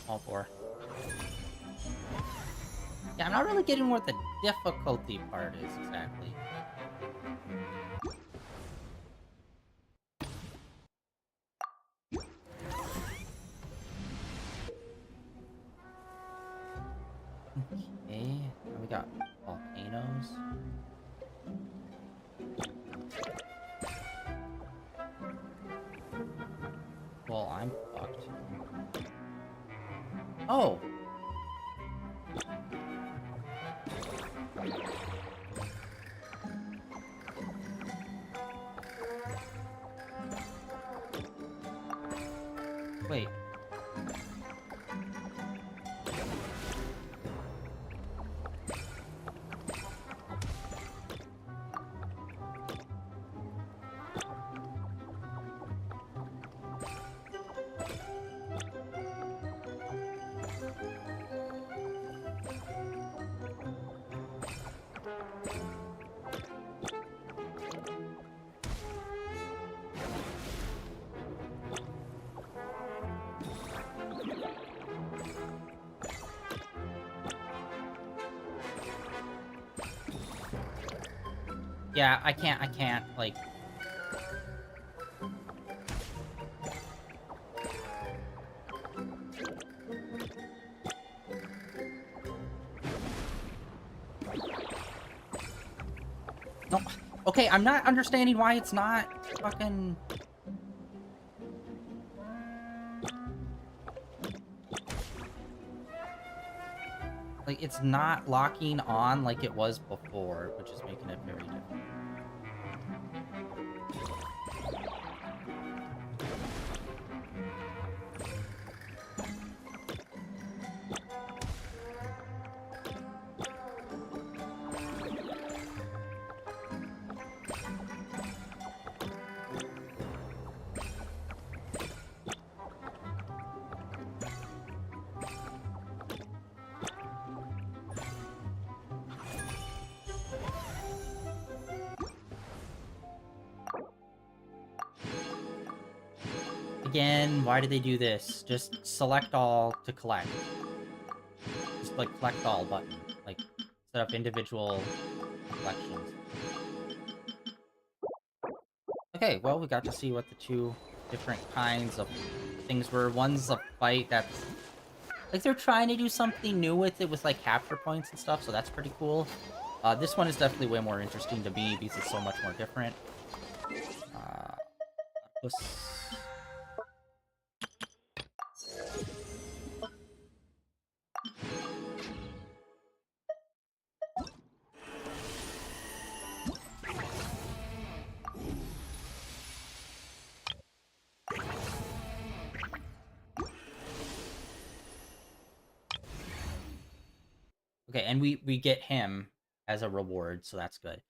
All four. Yeah, I'm not really getting what the difficulty part is exactly. Okay, now we got volcanoes. Well, I'm fucked. Oh! Wait. Yeah, I can't, like... No, okay, I'm not understanding why it's not fucking... Like, it's not locking on like it was before, which is making it very different. Again, why did they do this? Just select all to collect. Just like collect all button. Like set up individual collections. Okay, well we got to see what the two different kinds of things were. One's a fight that's like they're trying to do something new with it with like capture points and stuff, so that's pretty cool. This one is definitely way more interesting to me because it's so much more different. Okay, and we get him as a reward, so that's good.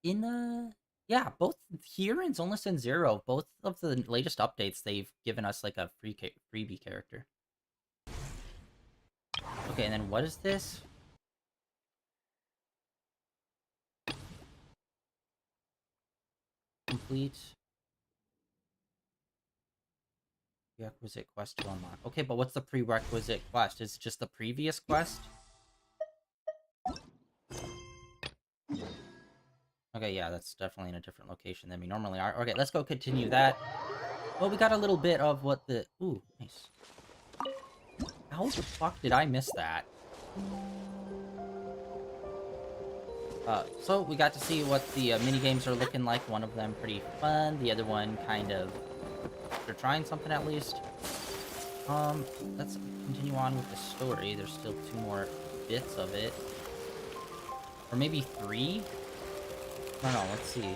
Yeah, both here and Zoneless and Zero, both of the latest updates, they've given us like a freebie character. Okay, and then what is this? Complete prerequisite quest to unlock. Okay, but what's the prerequisite quest? Is it just the previous quest? Okay, yeah, that's definitely in a different location than we normally are. Okay, let's go continue that. Well, we got a little bit of what the... Ooh, nice. How the fuck did I miss that? So we got to see what the mini games are looking like. One of them pretty fun. The other one kind of... They're trying something at least. Let's continue on with the story. There's still 2 more bits of it. Or maybe 3? I don't know, let's see.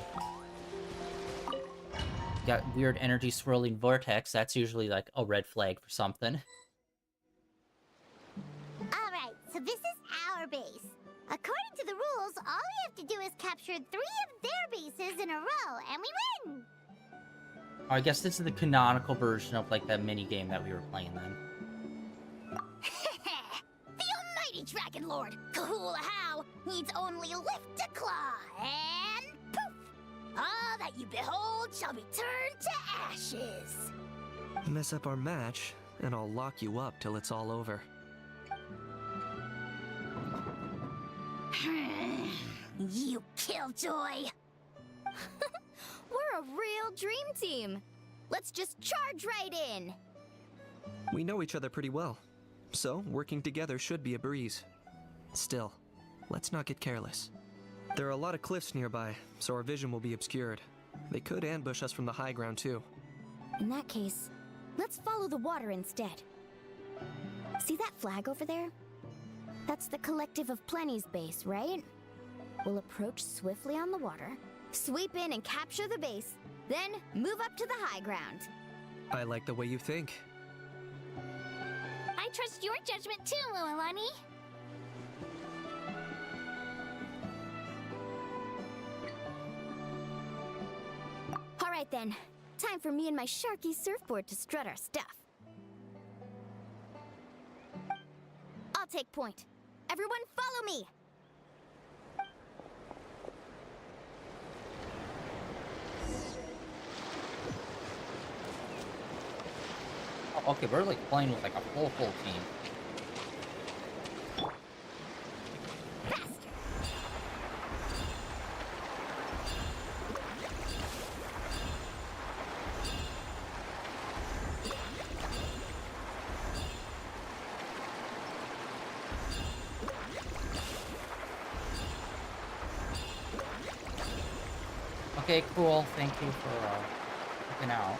Got weird energy swirling vortex. That's usually like a red flag for something. Alright, so this is our base. According to the rules, all we have to do is capture 3 of their bases in a row, and we win! I guess this is the canonical version of like that mini game that we were playing then. The almighty Dragon Lord, Kahula-How, needs only lift a claw, and poof! All that you behold shall be turned to ashes. Mess up our match, and I'll lock you up till it's all over. You killjoy! We're a real dream team. Let's just charge right in. We know each other pretty well, so working together should be a breeze. Still, let's not get careless. There are a lot of cliffs nearby, so our vision will be obscured. They could ambush us from the high ground too. In that case, let's follow the water instead. See that flag over there? That's the Collective of Plenty's base, right? We'll approach swiftly on the water, sweep in and capture the base, then move up to the high ground. I like the way you think. I trust your judgment too, Mualani. Alright then, time for me and my Sharky surfboard to strut our stuff. I'll take point. Everyone follow me! Oh, okay, we're like playing with like a full team. Okay, cool. Thank you for looking out.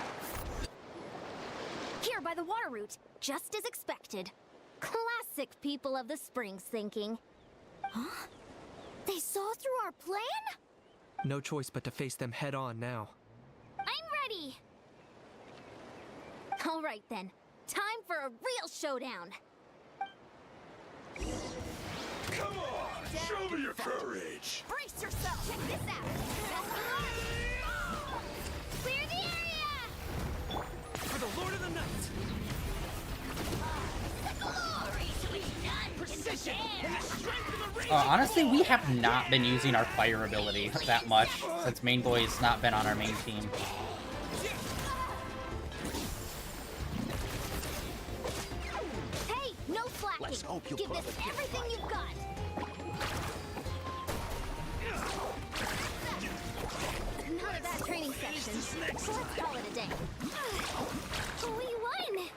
Here by the water route, just as expected. Classic people of the Springs thinking. Huh? They saw through our plan? No choice but to face them head on now. I'm ready! Alright then, time for a real showdown. Come on! Show me your courage! Brace yourself! Check this out! Clear the area! For the Lord of the Night! Precision! Honestly, we have not been using our fire ability that much since Main Boy's not been on our main team. Hey, no slacking! Let's hope you Give put this up a good everything fight. you've got! Not a bad training session. So let's call it a day. We won!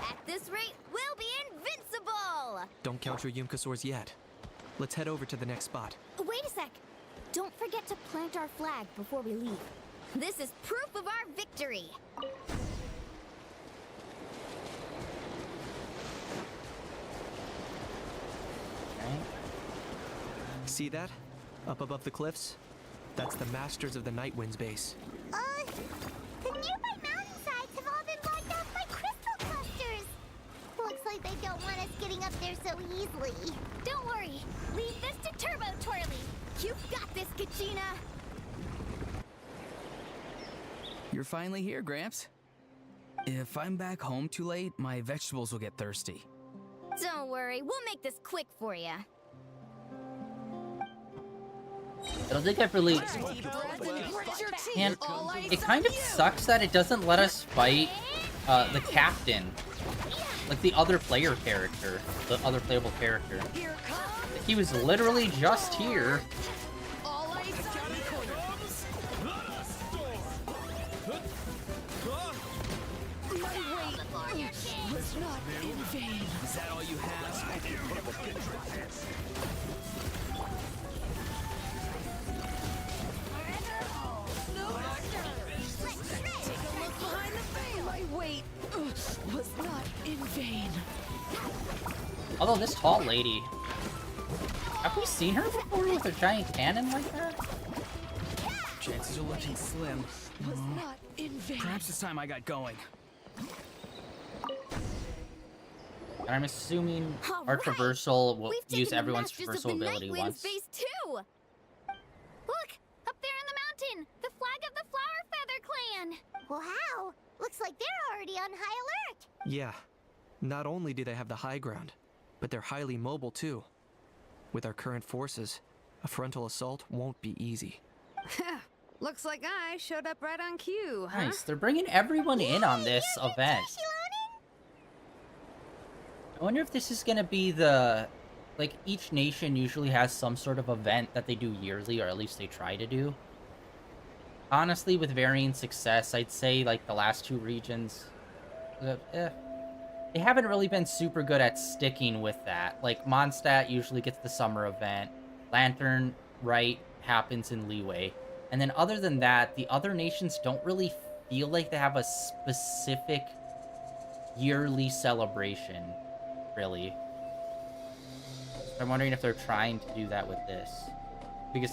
At this rate, we'll be invincible! Don't count your Yumkasaurs yet. Let's head over to the next spot. Wait a sec! Don't forget to plant our flag before we leave. This is proof of our victory! See that? Up above the cliffs? That's the Masters of the Night Wind's base. The nearby mountainsides have all been blocked off by crystal clusters. Looks like they don't want us getting up there so easily. Don't worry! Leave this to Turbo Twirly! You got this, Kachina! You're finally here, Gramps. If I'm back home too late, my vegetables will get thirsty. Don't worry, we'll make this quick for you. I don't think I've really... And it kind of sucks that it doesn't let us fight the captain. Like the other player character. The other playable character. He was literally just here. Is that all you have? My weight was not in vain. Although this tall lady... Have we seen her before with a giant cannon like that? Chances are looking slim. Was not in vain. Perhaps it's time I got going. And I'm assuming All our right. traversal will We've use taken the everyone's Masters of traversal the ability Night Wind once. phase 2! Look! Up there in the mountain! The flag of the Flower Feather Clan! Wow! Looks like they're already on high alert! Yeah. Not only do they have the high ground, but they're highly mobile too. With our current forces, a frontal assault won't be easy. Looks like I showed up right on cue, huh? Nice, they're bringing everyone in on this event. I wonder if this is gonna be the... Like, each nation usually has some sort of event that they do yearly, or at least they try to do. Honestly, with varying success, I'd say, like, the last two regions... They haven't really been super good at sticking with that. Like, Mondstadt usually gets the summer event. Lantern, right, happens in Leeway. And then other than that, the other nations don't really feel like they have a specific yearly celebration, really. I'm wondering if they're trying to do that with this. Because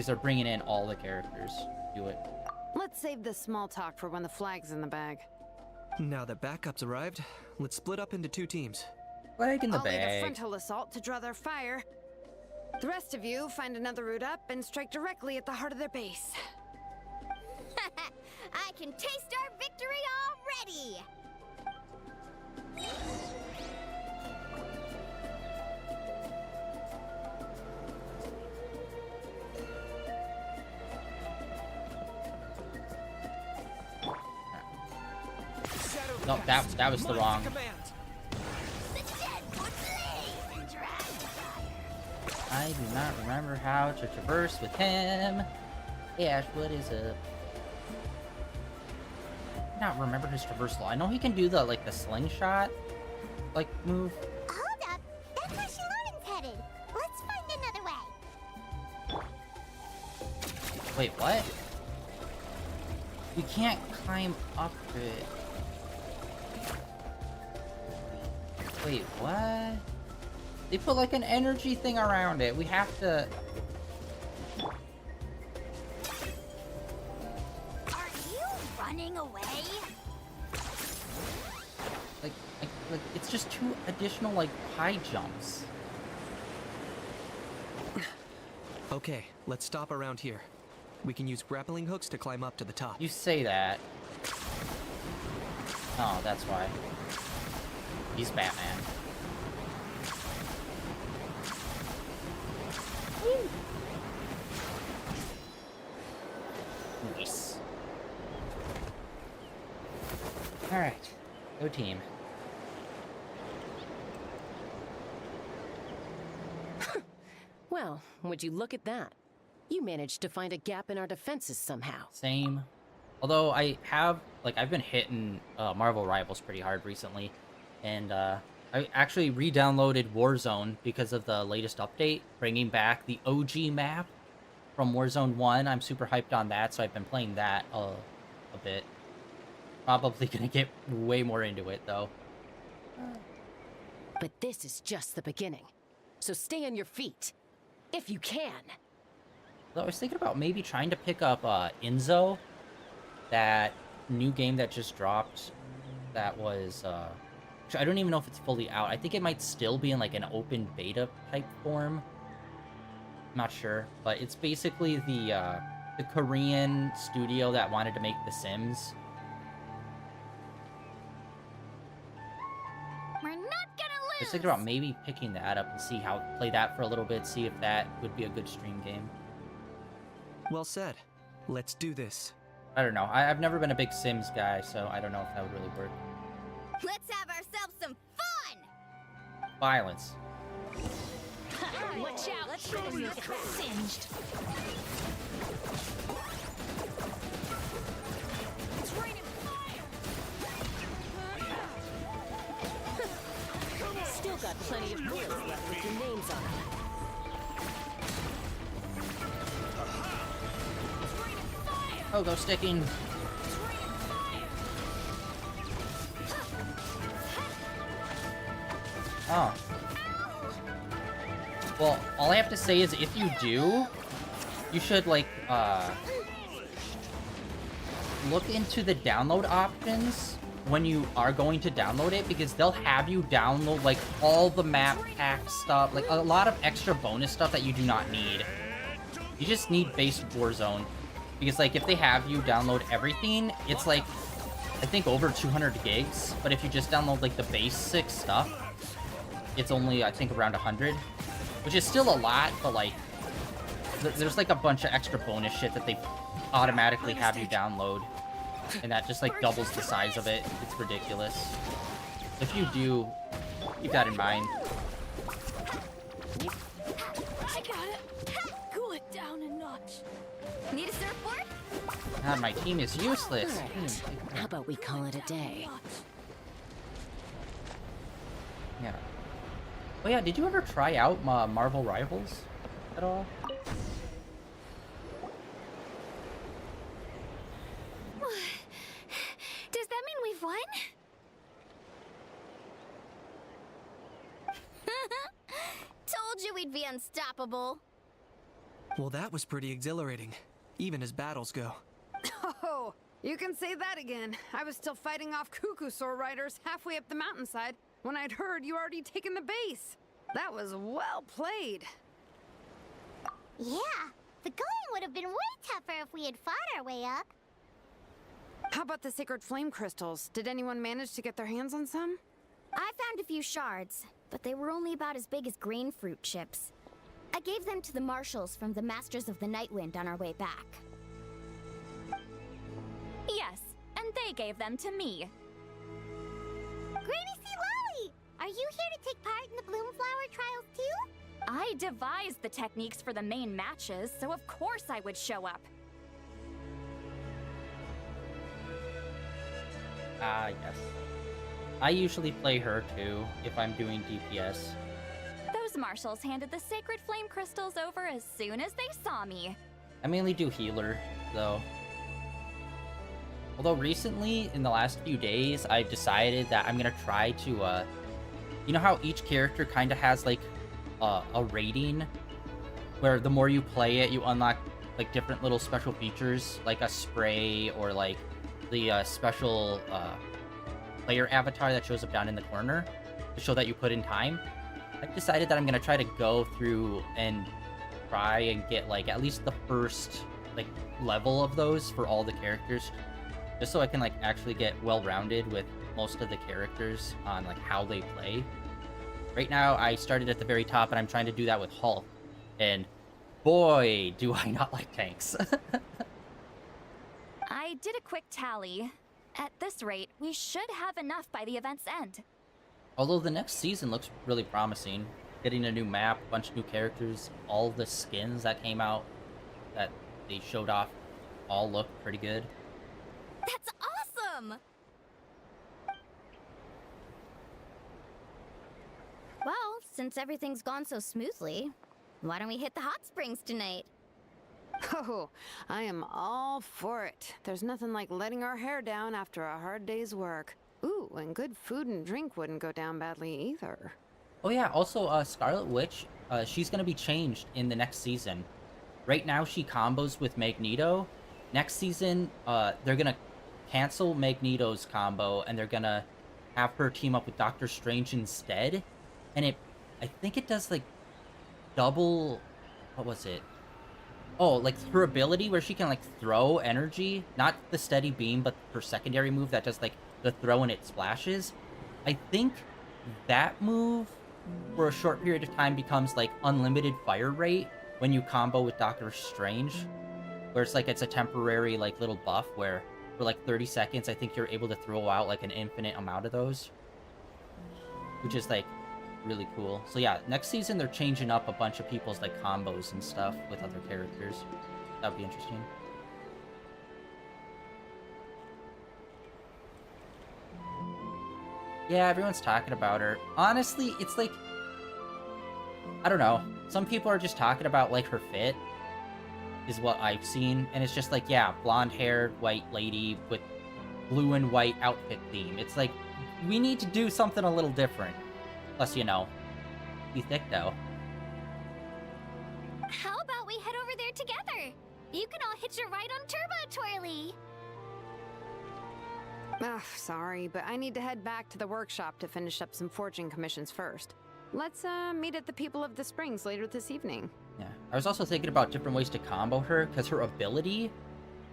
they're bringing in all the characters to do it. Let's save this small talk for when the flag's in the bag. Now that backup's arrived, let's split up into 2 teams. Flag in the I'll lead a bag. frontal assault to draw their fire. The rest of you find another route up and strike directly at the heart of their base. I can taste our victory already! No, that was the wrong. I do not remember how to traverse with him. Ash, what is up? I do not remember his traversal. I know he can do the like the slingshot like move. Hold up! That's where Shalonen's headed! Let's find another way! Wait, what? We can't climb up it. Wait, what? They put like an energy thing around it. We have to... Are you running away? Like it's just 2 additional like high jumps. Okay, let's stop around here. We can use grappling hooks to climb up to the top. You say that. Oh, that's why. He's Batman. Nice. Alright. Go team. Well, would you look at that? You managed to find a gap in our defenses somehow. Same. Although I have, like, I've been hitting Marvel Rivals pretty hard recently. And I actually re-downloaded Warzone because of the latest update, bringing back the OG map from Warzone 1. I'm super hyped on that, so I've been playing that a bit. Probably gonna get way more into it, though. But this is just the beginning. So stay on your feet. If you can. Though I was thinking about maybe trying to pick up Inzo, that new game that just dropped. That was I don't even know if it's fully out. I think it might still be in like an open beta type form. I'm not sure, but it's basically the Korean studio that wanted to make The Sims. We're not gonna lose! Just thinking about maybe picking that up and play that for a little bit, see if that would be a good stream game. Well said. Let's do this. I don't know. I've never been a big Sims guy, so I don't know if that would really work. Let's have ourselves some fun! Violence. Watch out! Let's show them you get singed. It's raining fire! Still got plenty of wheels left with your names on them. Oh, go sticking. Oh. Well, all I have to say is if you do, you should, like, look into the download options when you are going to download it, because they'll have you download, like, all the map pack stuff, like, a lot of extra bonus stuff that you do not need. You just need base Warzone. Because, like, if they have you download everything, it's, like, I think over 200 gigs. But if you just download, like, the basic stuff, it's only, I think, around 100. Which is still a lot, but, like, there's, like, a bunch of extra bonus shit that they automatically have you download. And that just, like, doubles the size of it. It's ridiculous. If you do, keep that in mind. I got it. Cool it down a notch. Need a surfboard? God, my team is useless. How about we call it a day? Yeah. Oh yeah, did you ever try out Marvel Rivals at all? Does that mean we've won? Told you we'd be unstoppable. Well, that was pretty exhilarating, even as battles go. Oh, you can say that again. I was still fighting off Cuckoosaur riders halfway up the mountainside when I'd heard you already taken the base. That was well played. Yeah, the going would have been way tougher if we had fought our way up. How about the sacred flame crystals? Did anyone manage to get their hands on some? I found a few shards, but they were only about as big as green fruit chips. I gave them to the marshals from the Masters of the Nightwind on our way back. Yes, and they gave them to me. Granny C. Lolly! Are you here to take part in the Bloomflower trials too? I devised the techniques for the main matches, so of course I would show up. Ah, yes. I usually play her too, if I'm doing DPS. Those marshals handed the sacred flame crystals over as soon as they saw me. I mainly do healer, though. Although recently, in the last few days, I've decided that I'm gonna try to, you know how each character kind of has, like, a rating? Where the more you play it, you unlock, like, different little special features, like a spray, or, like, the, special, player avatar that shows up down in the corner to show that you put in time. I've decided that I'm gonna try to go through and try and get, like, at least the first, like, level of those for all the characters, just so I can, like, actually get well-rounded with most of the characters on, like, how they play. Right now, I started at the very top, and I'm trying to do that with Hulk, and boy, do I not like tanks. I did a quick tally. At this rate, we should have enough by the event's end. Although the next season looks really promising. Getting a new map, a bunch of new characters, all the skins that came out that they showed off all look pretty good. That's awesome! Well, since everything's gone so smoothly, why don't we hit the hot springs tonight? Oh, I am all for it. There's nothing like letting our hair down after a hard day's work. Ooh, and good food and drink wouldn't go down badly either. Oh yeah, also Scarlet Witch, she's gonna be changed in the next season. Right now she combos with Magneto. Next season, they're gonna cancel Magneto's combo and they're gonna have her team up with Doctor Strange instead. And I think it does like double what was it? Oh, like her ability where she can like throw energy, not the steady beam, but her secondary move that does like the throw and it splashes. I think that move for a short period of time becomes like unlimited fire rate when you combo with Doctor Strange, where it's like it's a temporary like little buff where for like 30 seconds I think you're able to throw out like an infinite amount of those, which is like really cool. So yeah, next season they're changing up a bunch of people's like combos and stuff with other characters. That'd be interesting. Yeah, everyone's talking about her. Honestly, it's like, I don't know. Some people are just talking about like her fit is what I've seen, and it's just like, yeah, blonde-haired white lady with blue and white outfit theme. It's like, we need to do something a little different. Plus, you know, be thick though. How about we head over there together? You can all hitch a ride on Turbo Twirly. Ugh, sorry, but I need to head back to the workshop to finish up some forging commissions first. Let's meet at the People of the Springs later this evening. Yeah, I was also thinking about different ways to combo her, because her ability,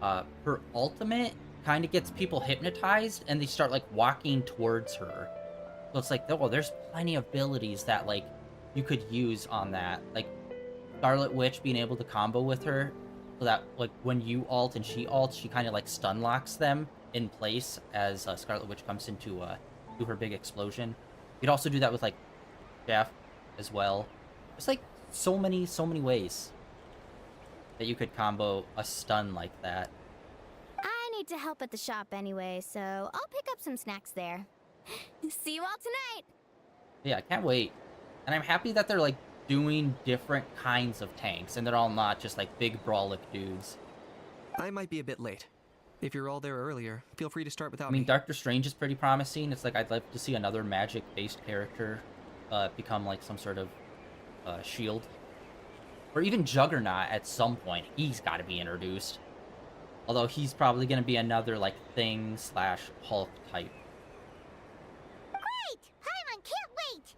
her ultimate kind of gets people hypnotized, and they start, like, walking towards her. So it's like, oh, there's plenty of abilities that, like, you could use on that. Like, Scarlet Witch being able to combo with her, so that, like, when you ult and she ults, she kind of, like, stun locks them in place as Scarlet Witch comes into do her big explosion. You could also do that with, like, Jeff as well. There's, like, so many ways that you could combo a stun like that. I need to help at the shop anyway, so I'll pick up some snacks there. See you all tonight! Yeah, I can't wait. And I'm happy that they're, like, doing different kinds of tanks, and they're all not just, like, big brawlic dudes. I might be a bit late. If you're all there earlier, feel free to start without I mean, me. Doctor Strange is pretty promising. It's like, I'd love to see another magic-based character become, like, some sort of shield. Or even Juggernaut at some point. He's got to be introduced. Although he's probably going to be another, like, Thing/Hulk type. Great! Paimon can't wait!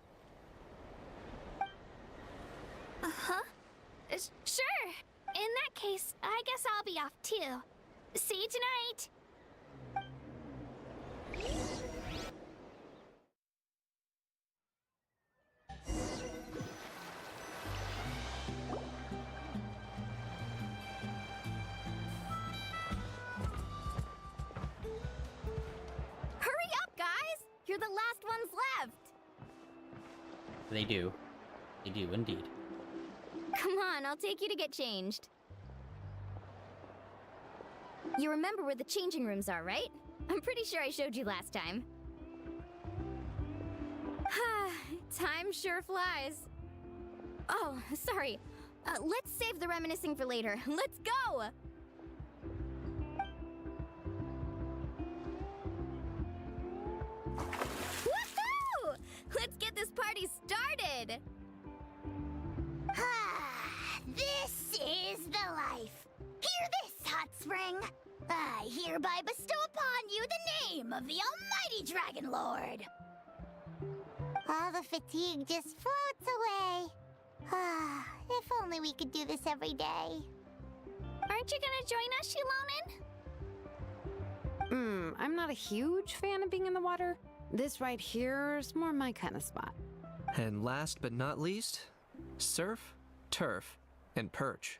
Uh-huh. Sure. In that case, I guess I'll be off too. See you tonight. Hurry up, guys! You're the last ones left! They do. They do, indeed. Come on, I'll take you to get changed. You remember where the changing rooms are, right? I'm pretty sure I showed you last time. Time sure flies. Oh, sorry. Let's save the reminiscing for later. Let's go! Woohoo! Let's get this party started! This is the life. Hear this, Hot Spring. I hereby bestow upon you the name of the Almighty Dragon Lord. All the fatigue just floats away. If only we could do this every day. Aren't you gonna join us, Shilonen? I'm not a huge fan of being in the water. This right here is more my kind of spot. And last but not least, surf, turf, and perch.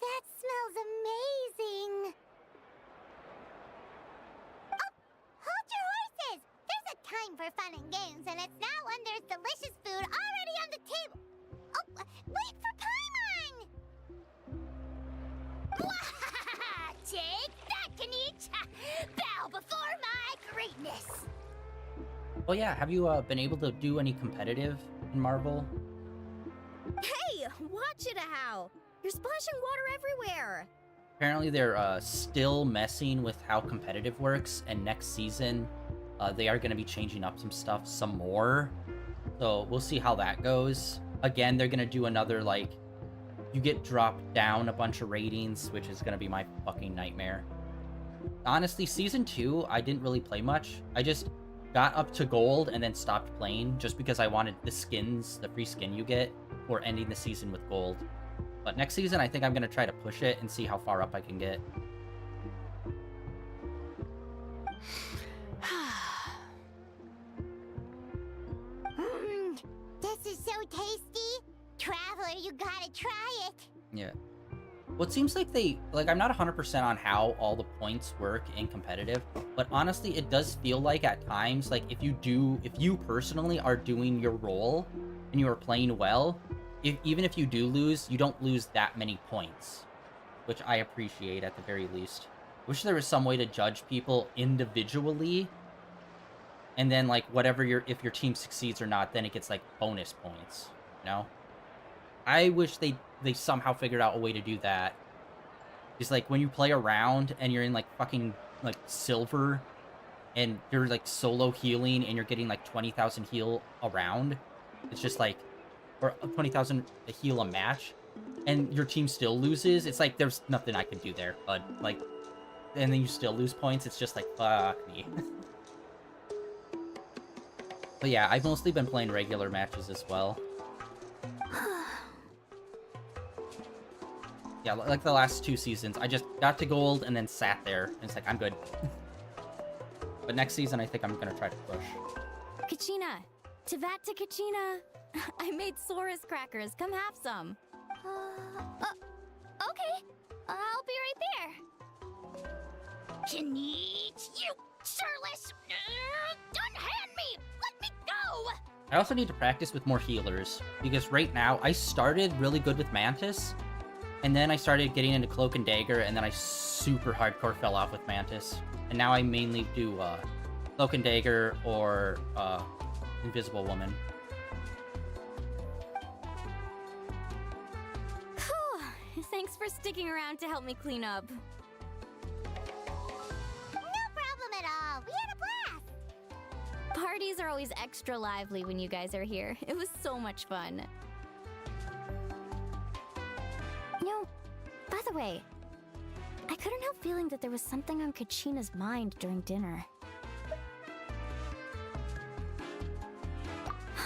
That smells amazing. Oh, hold your horses! There's a time for fun and games, and it's now when there's delicious food already on the table. Oh, wait for Paimon! Take that, Kanich! Bow before my greatness! Oh yeah, have you been able to do any competitive in Marvel? Hey, watch it, how! You're splashing water everywhere! Apparently they're still messing with how competitive works, and next season they are going to be changing up some stuff some more. So we'll see how that goes. Again, they're going to do another, like, you get dropped down a bunch of ratings, which is going to be my fucking nightmare. Honestly, Season 2, I didn't really play much. I just got up to gold and then stopped playing just because I wanted the skins, the free skin you get. before ending the season with gold. But next season, I think I'm going to try to push it and see how far up I can get. This is so tasty. Traveler, you gotta try it. Yeah. Well, it seems like I'm not 100% on how all the points work in competitive, but honestly, it does feel like at times, like if you personally are doing your role and you are playing well, even if you do lose, you don't lose that many points, which I appreciate at the very least. Wish there was some way to judge people individually, and then like if your team succeeds or not, then it gets like bonus points, you know? I wish they somehow figured out a way to do that. It's like when you play around and you're in like fucking like silver and you're like solo healing and you're getting like 20,000 heal a round. It's just like, or 20,000 to heal a match, and your team still loses. It's like there's nothing I can do there, but like, and then you still lose points. It's just like, fuck me. But yeah, I've mostly been playing regular matches as well. Yeah, like the last 2 seasons, I just got to gold and then sat there, and it's like, I'm good. But next season, I think I'm gonna try to push. Kachina! Tevat to Kachina! I made Sora's crackers. Come have some. Okay. I'll be right there. Janit, you shirtless! Unhand me! Let me go! I also need to practice with more healers, because right now, I started really good with Mantis, and then I started getting into Cloak and Dagger, and then I super hardcore fell off with Mantis. And now I mainly do Cloak and Dagger or Invisible Woman. Thanks for sticking around to help me clean up. No problem at all. We had a blast. Parties are always extra lively when you guys are here. It was so much fun. No, by the way, I couldn't help feeling that there was something on Kachina's mind during dinner.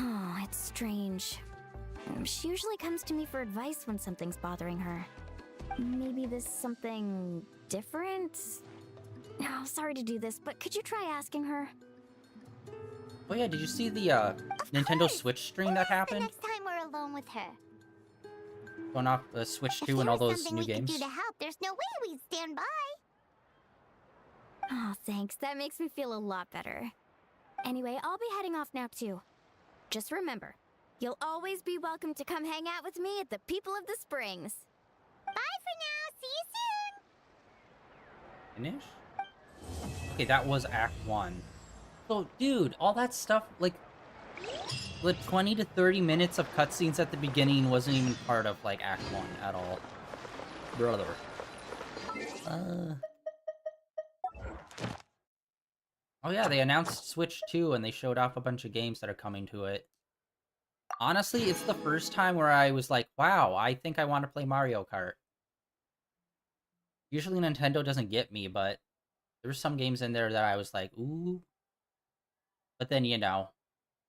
Oh, it's strange. She usually comes to me for advice when something's bothering her. Maybe this something different? No, sorry to do this, but could you try asking her? Oh yeah, did you see the Nintendo Switch stream that happened? Next time we're alone with her. Going off the Switch 2 and all those new games. If there was something we could do to help, there's no way we'd stand by. Oh, thanks. That makes me feel a lot better. Anyway, I'll be heading off now too. Just remember, you'll always be welcome to come hang out with me at the People of the Springs. Bye for now. See you soon. Finish? Okay, that was Act 1. So, dude, all that stuff, like, the 20 to 30 minutes of cutscenes at the beginning wasn't even part of, like, Act 1 at all. Brother. Oh yeah, they announced Switch 2, and they showed off a bunch of games that are coming to it. Honestly, it's the first time where I was like, wow, I think I want to play Mario Kart. Usually Nintendo doesn't get me, but there's some games in there that I was like, ooh. But then, you know,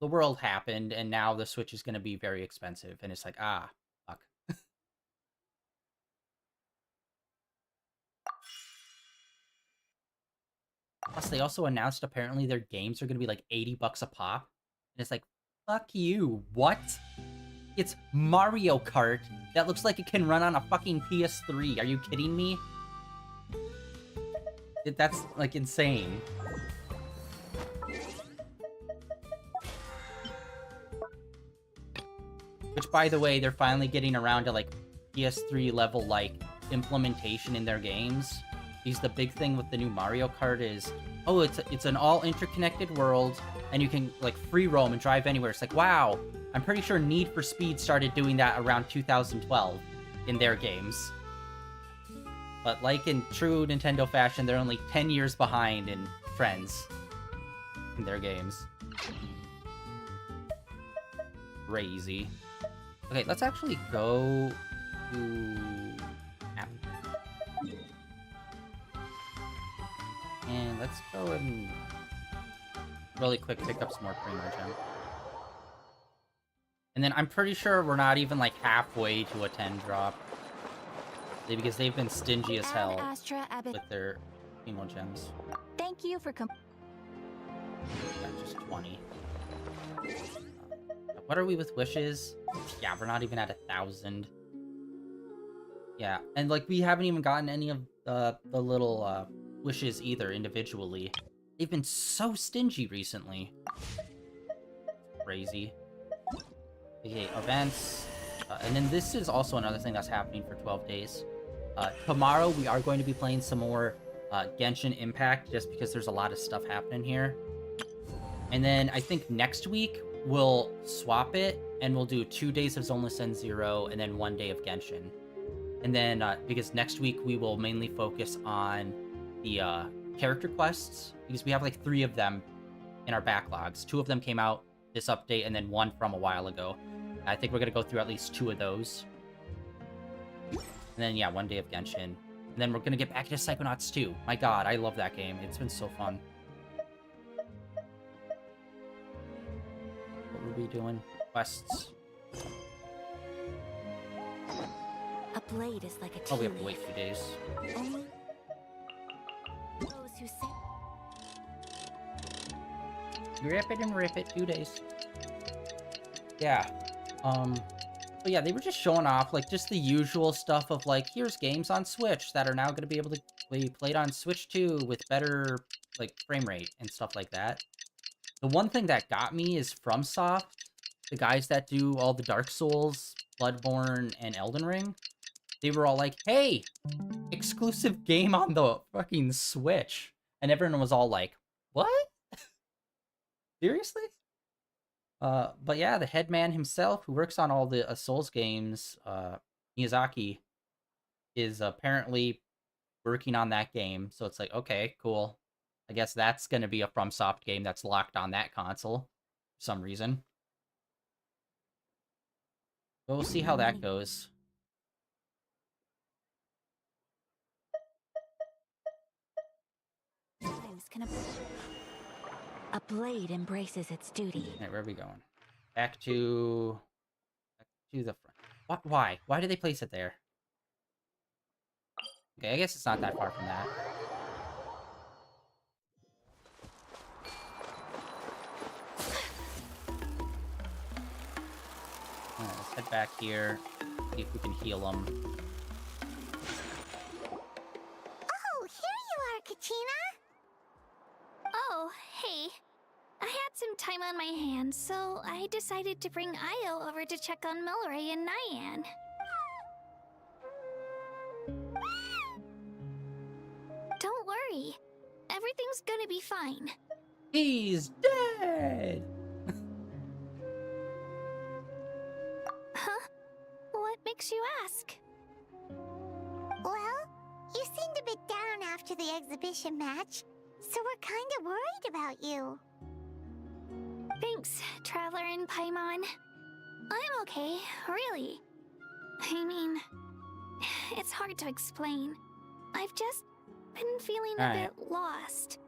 the world happened, and now the Switch is going to be very expensive, and it's like, ah, fuck. Plus, they also announced apparently their games are going to be like $80 a pop. And it's like, fuck you, what? It's Mario Kart that looks like it can run on a fucking PS3. Are you kidding me? That's, like, insane. Which, by the way, they're finally getting around to, like, PS3 level, like, implementation in their games. Because the big thing with the new Mario Kart is, oh, it's an all interconnected world, and you can, like, free roam and drive anywhere. It's like, wow, I'm pretty sure Need for Speed started doing that around 2012 in their games. But like in true Nintendo fashion, they're only 10 years behind in trends in their games. Crazy. Okay, let's actually go to app. And let's go and really quick pick up some more Primo Gem. And then I'm pretty sure we're not even like halfway to a 10 drop. Because they've been stingy as hell with their Emo gems. Thank you for Yeah, just 20. What are we with wishes? Yeah, we're not even at 1,000. Yeah, and like we haven't even gotten any of the little wishes either individually. They've been so stingy recently. Crazy. Okay, events. And then this is also another thing that's happening for 12 days. Tomorrow we are going to be playing some more Genshin Impact just because there's a lot of stuff happening here. And then I think next week we'll swap it and we'll do 2 days of Zoneless End 0 and then 1 day of Genshin. And then because next week we will mainly focus on the character quests because we have like 3 of them in our backlogs. 2 of them came out this update and then 1 from a while ago. I think we're going to go through at least 2 of those. And then, yeah, 1 day of Genshin. And then we're going to get back to Psychonauts 2. My god, I love that game. It's been so fun. What were we doing? Quests. A blade is like a Oh, we have to wait 2 days. Only those who say Rip it and rip it. 2 days. Yeah. But yeah, they were just showing off, like, just the usual stuff of, like, here's games on Switch that are now going to be able to be played on Switch 2 with better, like, frame rate and stuff like that. The one thing that got me is FromSoft, the guys that do all the Dark Souls, Bloodborne, and Elden Ring. They were all like, hey, exclusive game on the fucking Switch. And everyone was all like, what? Seriously? But yeah, the head man himself, who works on all the Souls games, Miyazaki, is apparently working on that game. So it's like, okay, cool. I guess that's going to be a FromSoft game that's locked on that console for some reason. But we'll see how that goes. a blade embraces its duty. Alright, where are we going? Back to the front. What? Why? Why did they place it there? Okay, I guess it's not that far from that. Alright, let's head back here. See if we can heal them. Oh, here you are, Katrina! Oh, hey. I had some time on my hands, so I decided to bring Io over to check on Milray and Nyan. Don't worry. Everything's gonna be fine. He's dead! Huh? What makes you ask? Well, you seemed a bit down after the exhibition match, so we're kinda worried about you. Thanks, Traveler and Paimon. I'm okay, really. I mean, it's hard to explain. I've just been feeling a bit lost.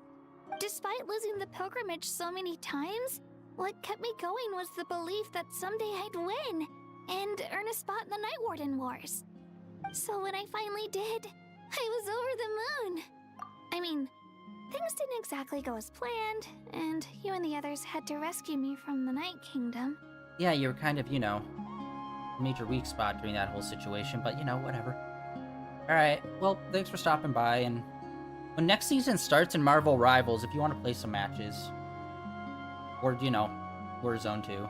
Despite losing the pilgrimage so many times, what kept me going was the belief that someday I'd win and earn a spot in the Night Warden Wars. So when I finally did, I was over the moon. I mean, things didn't exactly go as planned, and you and the others had to rescue me from the Night Kingdom. Yeah, you were kind of, you know, major weak spot during that whole situation, but, you know, whatever. Alright, well, thanks for stopping by, and when next season starts in Marvel Rivals, if you want to play some matches, or, you know, Warzone 2,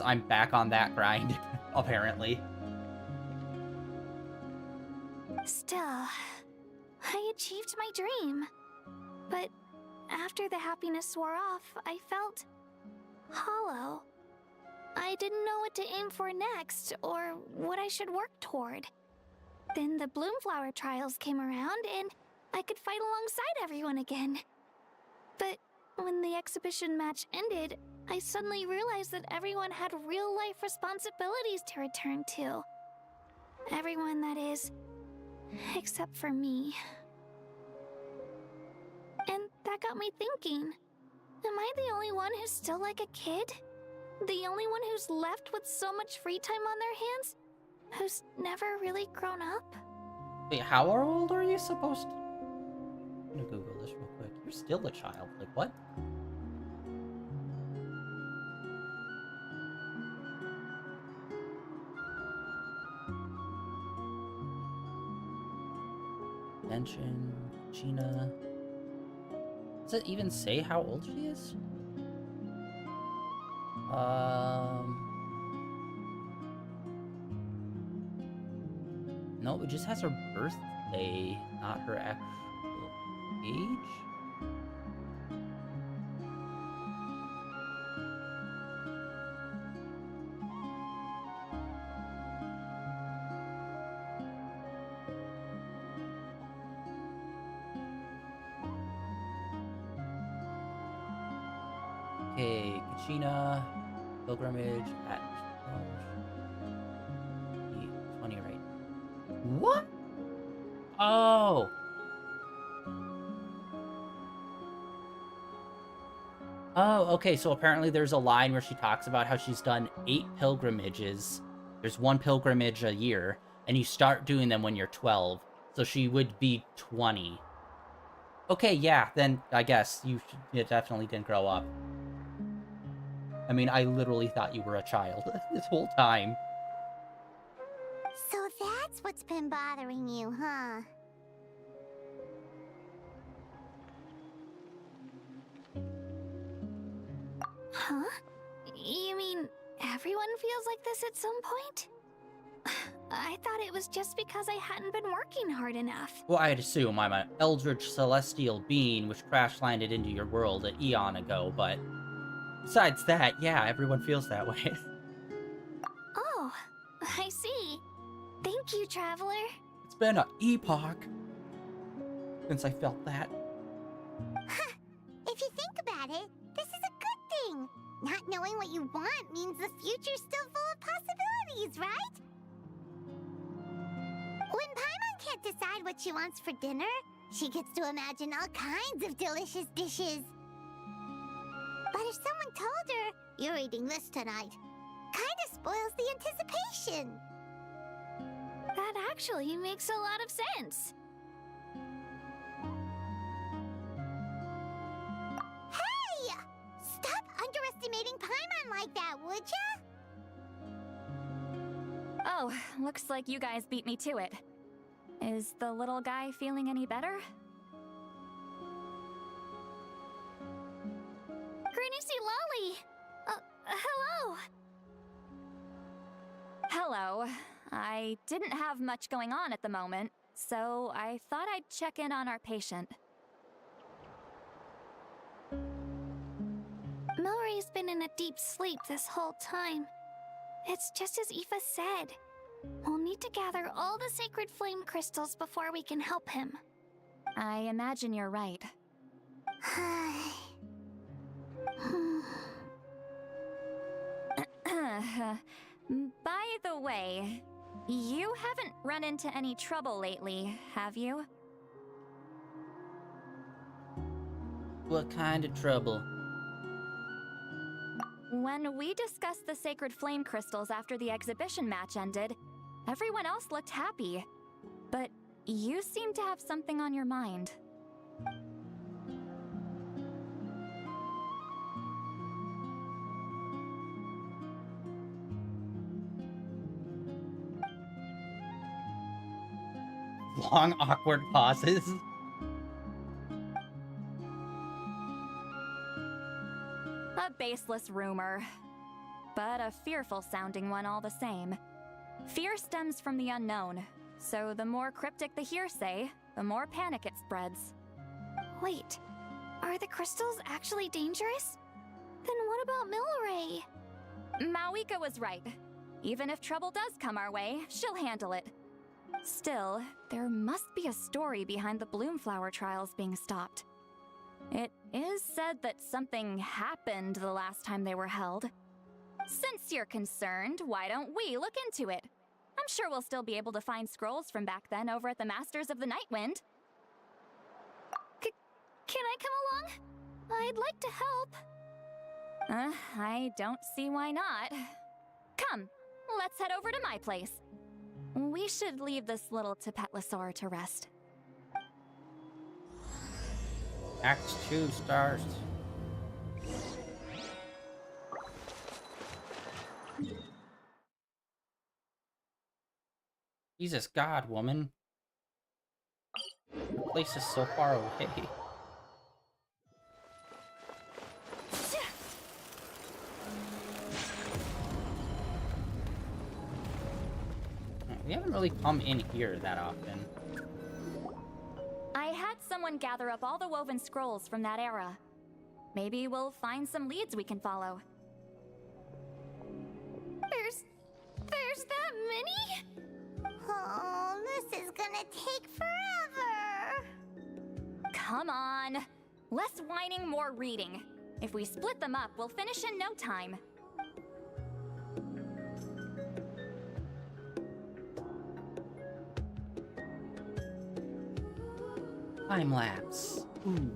I'm back on that grind, apparently. Still, I achieved my dream. But after the happiness wore off, I felt hollow. I didn't know what to aim for next, or what I should work toward. Then the Bloomflower trials came around, and I could fight alongside everyone again. But when the exhibition match ended, I suddenly realized that everyone had real-life responsibilities to return to. Everyone, that is, except for me. And that got me thinking, am I the only one who's still like a kid? The only one who's left with so much free time on their hands? Who's never really grown up? Wait, how old are you supposed to... I'm gonna Google this real quick. You're still a child. Like, what? Genshin, Gina... Does it even say how old she is? No, it just has her birthday, not her actual age. Okay, Kachina, pilgrimage at 20, right? What? Oh! Oh, okay, so apparently there's a line where she talks about how she's done 8 pilgrimages. There's 1 pilgrimage a year, and you start doing them when you're 12. So she would be 20. Okay, yeah, then I guess you definitely didn't grow up. I mean, I literally thought you were a child this whole time. So that's what's been bothering you, huh? Huh? You mean everyone feels like this at some point? I thought it was just because I hadn't been working hard enough. Well, I'd assume I'm an eldritch celestial being which crash-landed into your world an eon ago, but... Besides that, yeah, everyone feels that way. Oh, I see. Thank you, Traveler. It's been an epoch since I felt that. If you think about it, this is a good thing. Not knowing what you want means the future's still full of possibilities, right? When Paimon can't decide what she wants for dinner, she gets to imagine all kinds of delicious dishes. But if someone told her, "You're eating this tonight," kinda spoils the anticipation. That actually makes a lot of sense. Hey! Stop underestimating Paimon like that, would ya? Oh, looks like you guys beat me to it. Is the little guy feeling any better? Granny C. Lolly! Hello! Hello. I didn't have much going on at the moment, so I thought I'd check in on our patient. Milray's been in a deep sleep this whole time. It's just as Aoife said. We'll need to gather all the sacred flame crystals before we can help him. I imagine you're right. By the way, you haven't run into any trouble lately, have you? What kind of trouble? When we discussed the sacred flame crystals after the exhibition match ended, everyone else looked happy. But you seem to have something on your mind. Long, awkward pauses. A baseless rumor, but a fearful-sounding one all the same. Fear stems from the unknown, so the more cryptic the hearsay, the more panic it spreads. Wait, are the crystals actually dangerous? Then what about Milray? Mawika was right. Even if trouble does come our way, she'll handle it. Still, there must be a story behind the Bloomflower trials being stopped. It is said that something happened the last time they were held. Since you're concerned, why don't we look into it? I'm sure we'll still be able to find scrolls from back then over at the Masters of the Nightwind. Can I come along? I'd like to help. I don't see why not. Come, let's head over to my place. We should leave this little Tapetlosaur to rest. Act 2 stars. Jesus God, woman. The place is so far away. We haven't really come in here that often. I had someone gather up all the woven scrolls from that era. Maybe we'll find some leads we can follow. There's that many? Oh, this is gonna take forever. Come on. Less whining, more reading. If we split them up, we'll finish in no time. Time lapse. Ooh.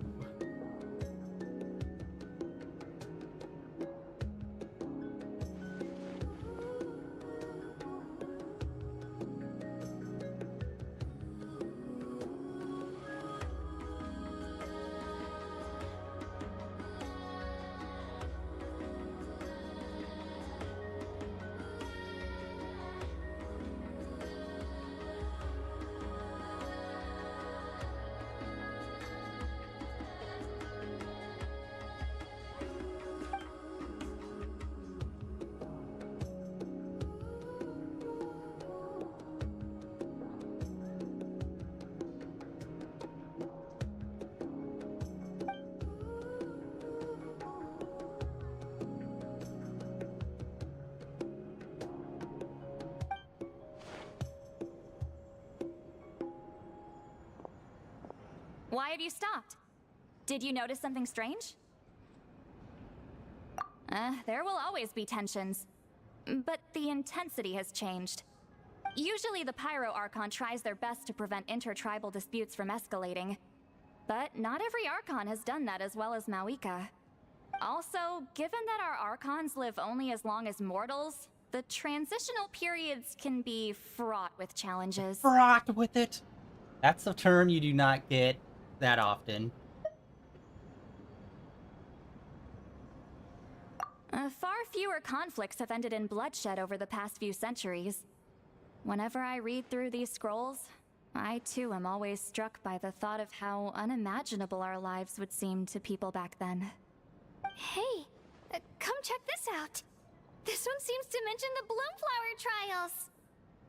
Why have you stopped? Did you notice something strange? There will always be tensions. But the intensity has changed. Usually the Pyro Archon tries their best to prevent intertribal disputes from escalating. But not every Archon has done that as well as Mauika. Also, given that our Archons live only as long as mortals, the transitional periods can be fraught with challenges. Fraught with it? That's a term you do not get that often. Far fewer conflicts have ended in bloodshed over the past few centuries. Whenever I read through these scrolls, I too am always struck by the thought of how unimaginable our lives would seem to people back then. Hey, come check this out. This one seems to mention the Bloomflower trials.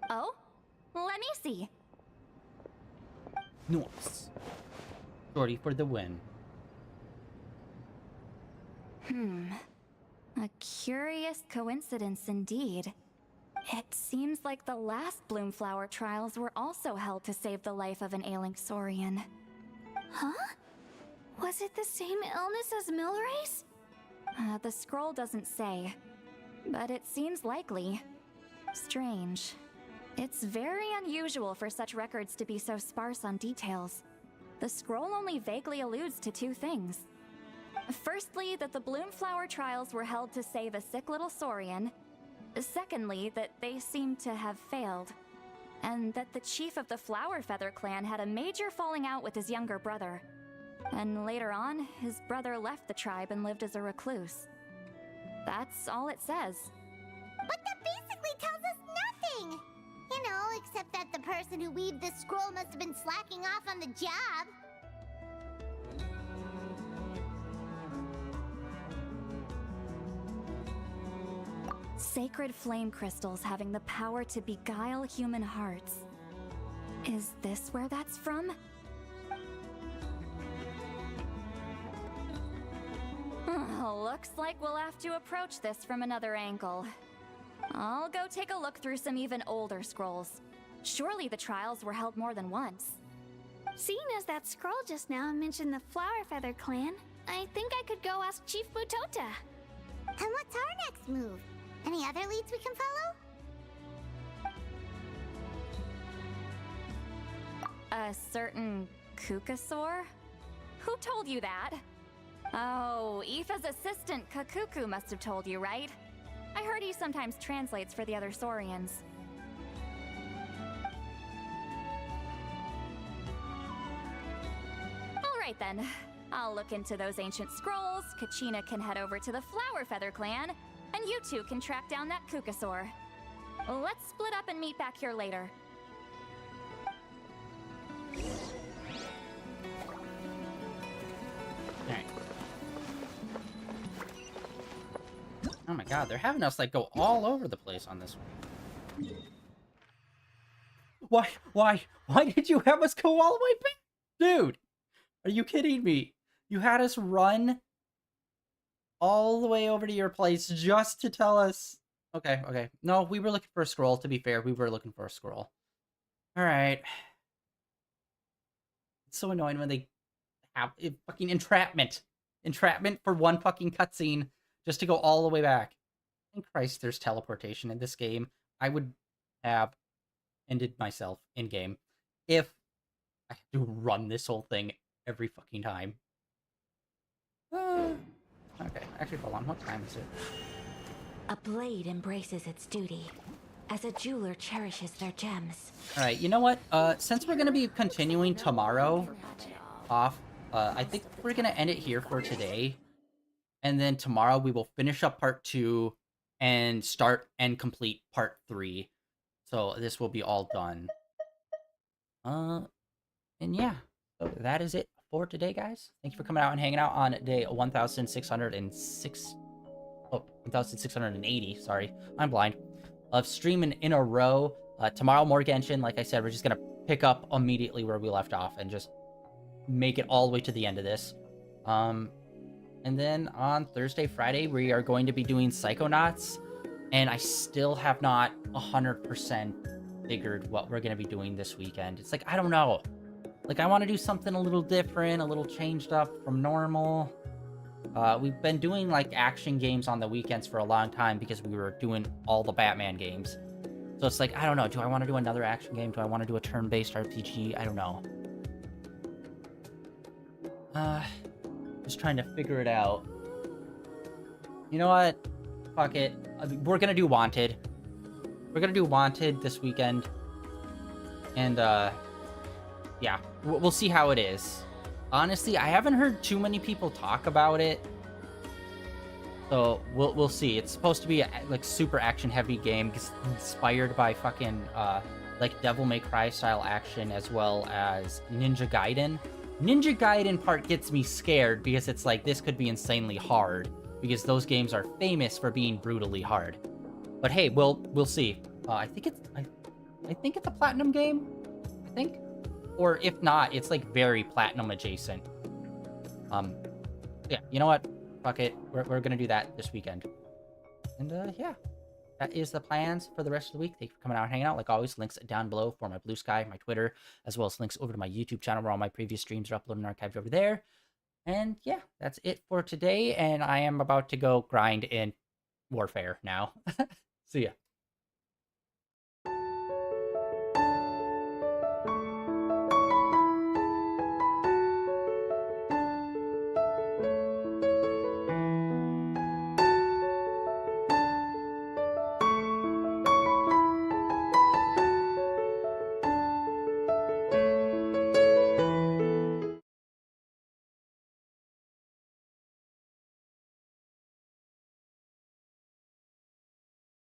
Oh? Let me see. Nice. Shorty for the win. A curious coincidence indeed. It seems like the last Bloomflower trials were also held to save the life of an ailing Saurian. Huh? Was it the same illness as Milray's? The scroll doesn't say, but it seems likely. Strange. It's very unusual for such records to be so sparse on details. The scroll only vaguely alludes to two things. Firstly, that the Bloomflower trials were held to save a sick little Saurian. Secondly, that they seem to have failed. And that the chief of the Flower Feather clan had a major falling out with his younger brother. And later on, his brother left the tribe and lived as a recluse. That's all it says. But that basically tells us nothing! You know, except that the person who weaved this scroll must have been slacking off on the job. Sacred flame crystals having the power to beguile human hearts. Is this where that's from? Looks like we'll have to approach this from another angle. I'll go take a look through some even older scrolls. Surely the trials were held more than once. Seeing as that scroll just now mentioned the Flower Feather clan, I think I could go ask Chief Butota. And what's our next move? Any other leads we can follow? A certain Kukasaur? Who told you that? Oh, Aoife's assistant, Kakuku, must have told you, right? I heard he sometimes translates for the other Saurians. Alright then. I'll look into those ancient scrolls, Kachina can head over to the Flower Feather clan, and you two can track down that Kukasaur. Let's split up and meet back here later. Alright. Oh my god, they're having us, like, go all over the place on this one. Why did you have us go all the way back? Dude, are you kidding me? You had us run all the way over to your place just to tell us... Okay. No, we were looking for a scroll, to be fair. We were looking for a scroll. Alright. It's so annoying when they have fucking entrapment. Entrapment for one fucking cutscene just to go all the way back. Thank Christ there's teleportation in this game. I would have ended myself in-game if I had to run this whole thing every fucking time. Okay, actually, hold on. What time is it? A blade embraces its duty, as a jeweler cherishes their gems. Alright, you know what? Since we're going to be continuing tomorrow off, I think we're going to end it here for today. And then tomorrow we will finish up part 2 and start and complete part 3. So this will be all done. And yeah, so that is it for today, guys. Thank you for coming out and hanging out on day 1606. Oh, 1680, sorry. I'm blind. Of streaming in a row. Tomorrow, more Genshin. Like I said, we're just going to pick up immediately where we left off and just make it all the way to the end of this. And then on Thursday, Friday, we are going to be doing Psychonauts. And I still have not 100% figured what we're going to be doing this weekend. It's like, I don't know. Like, I want to do something a little different, a little changed up from normal. We've been doing, like, action games on the weekends for a long time because we were doing all the Batman games. So it's like, I don't know. Do I want to do another action game? Do I want to do a turn-based RPG? I don't know. Just trying to figure it out. You know what? Fuck it. We're gonna do Wanted. We're gonna do Wanted this weekend. And, yeah. We'll see how it is. Honestly, I haven't heard too many people talk about it. So, we'll see. It's supposed to be a, like, super action-heavy game. It's inspired by fucking, like, Devil May Cry style action as well as Ninja Gaiden. Ninja Gaiden part gets me scared because it's like, this could be insanely hard. Because those games are famous for being brutally hard. But hey, we'll see. I think it's a platinum game. I think, or if not, it's like very platinum adjacent. Yeah. You know what? Fuck it. We're gonna do that this weekend. And yeah, that is the plans for the rest of the week. Thank you for coming out and hanging out. Like always, links down below for my Blue Sky, my Twitter, as well as links over to my YouTube channel where all my previous streams are uploaded and archived over there. And yeah, that's it for today, and I am about to go grind in Warfare now. See ya.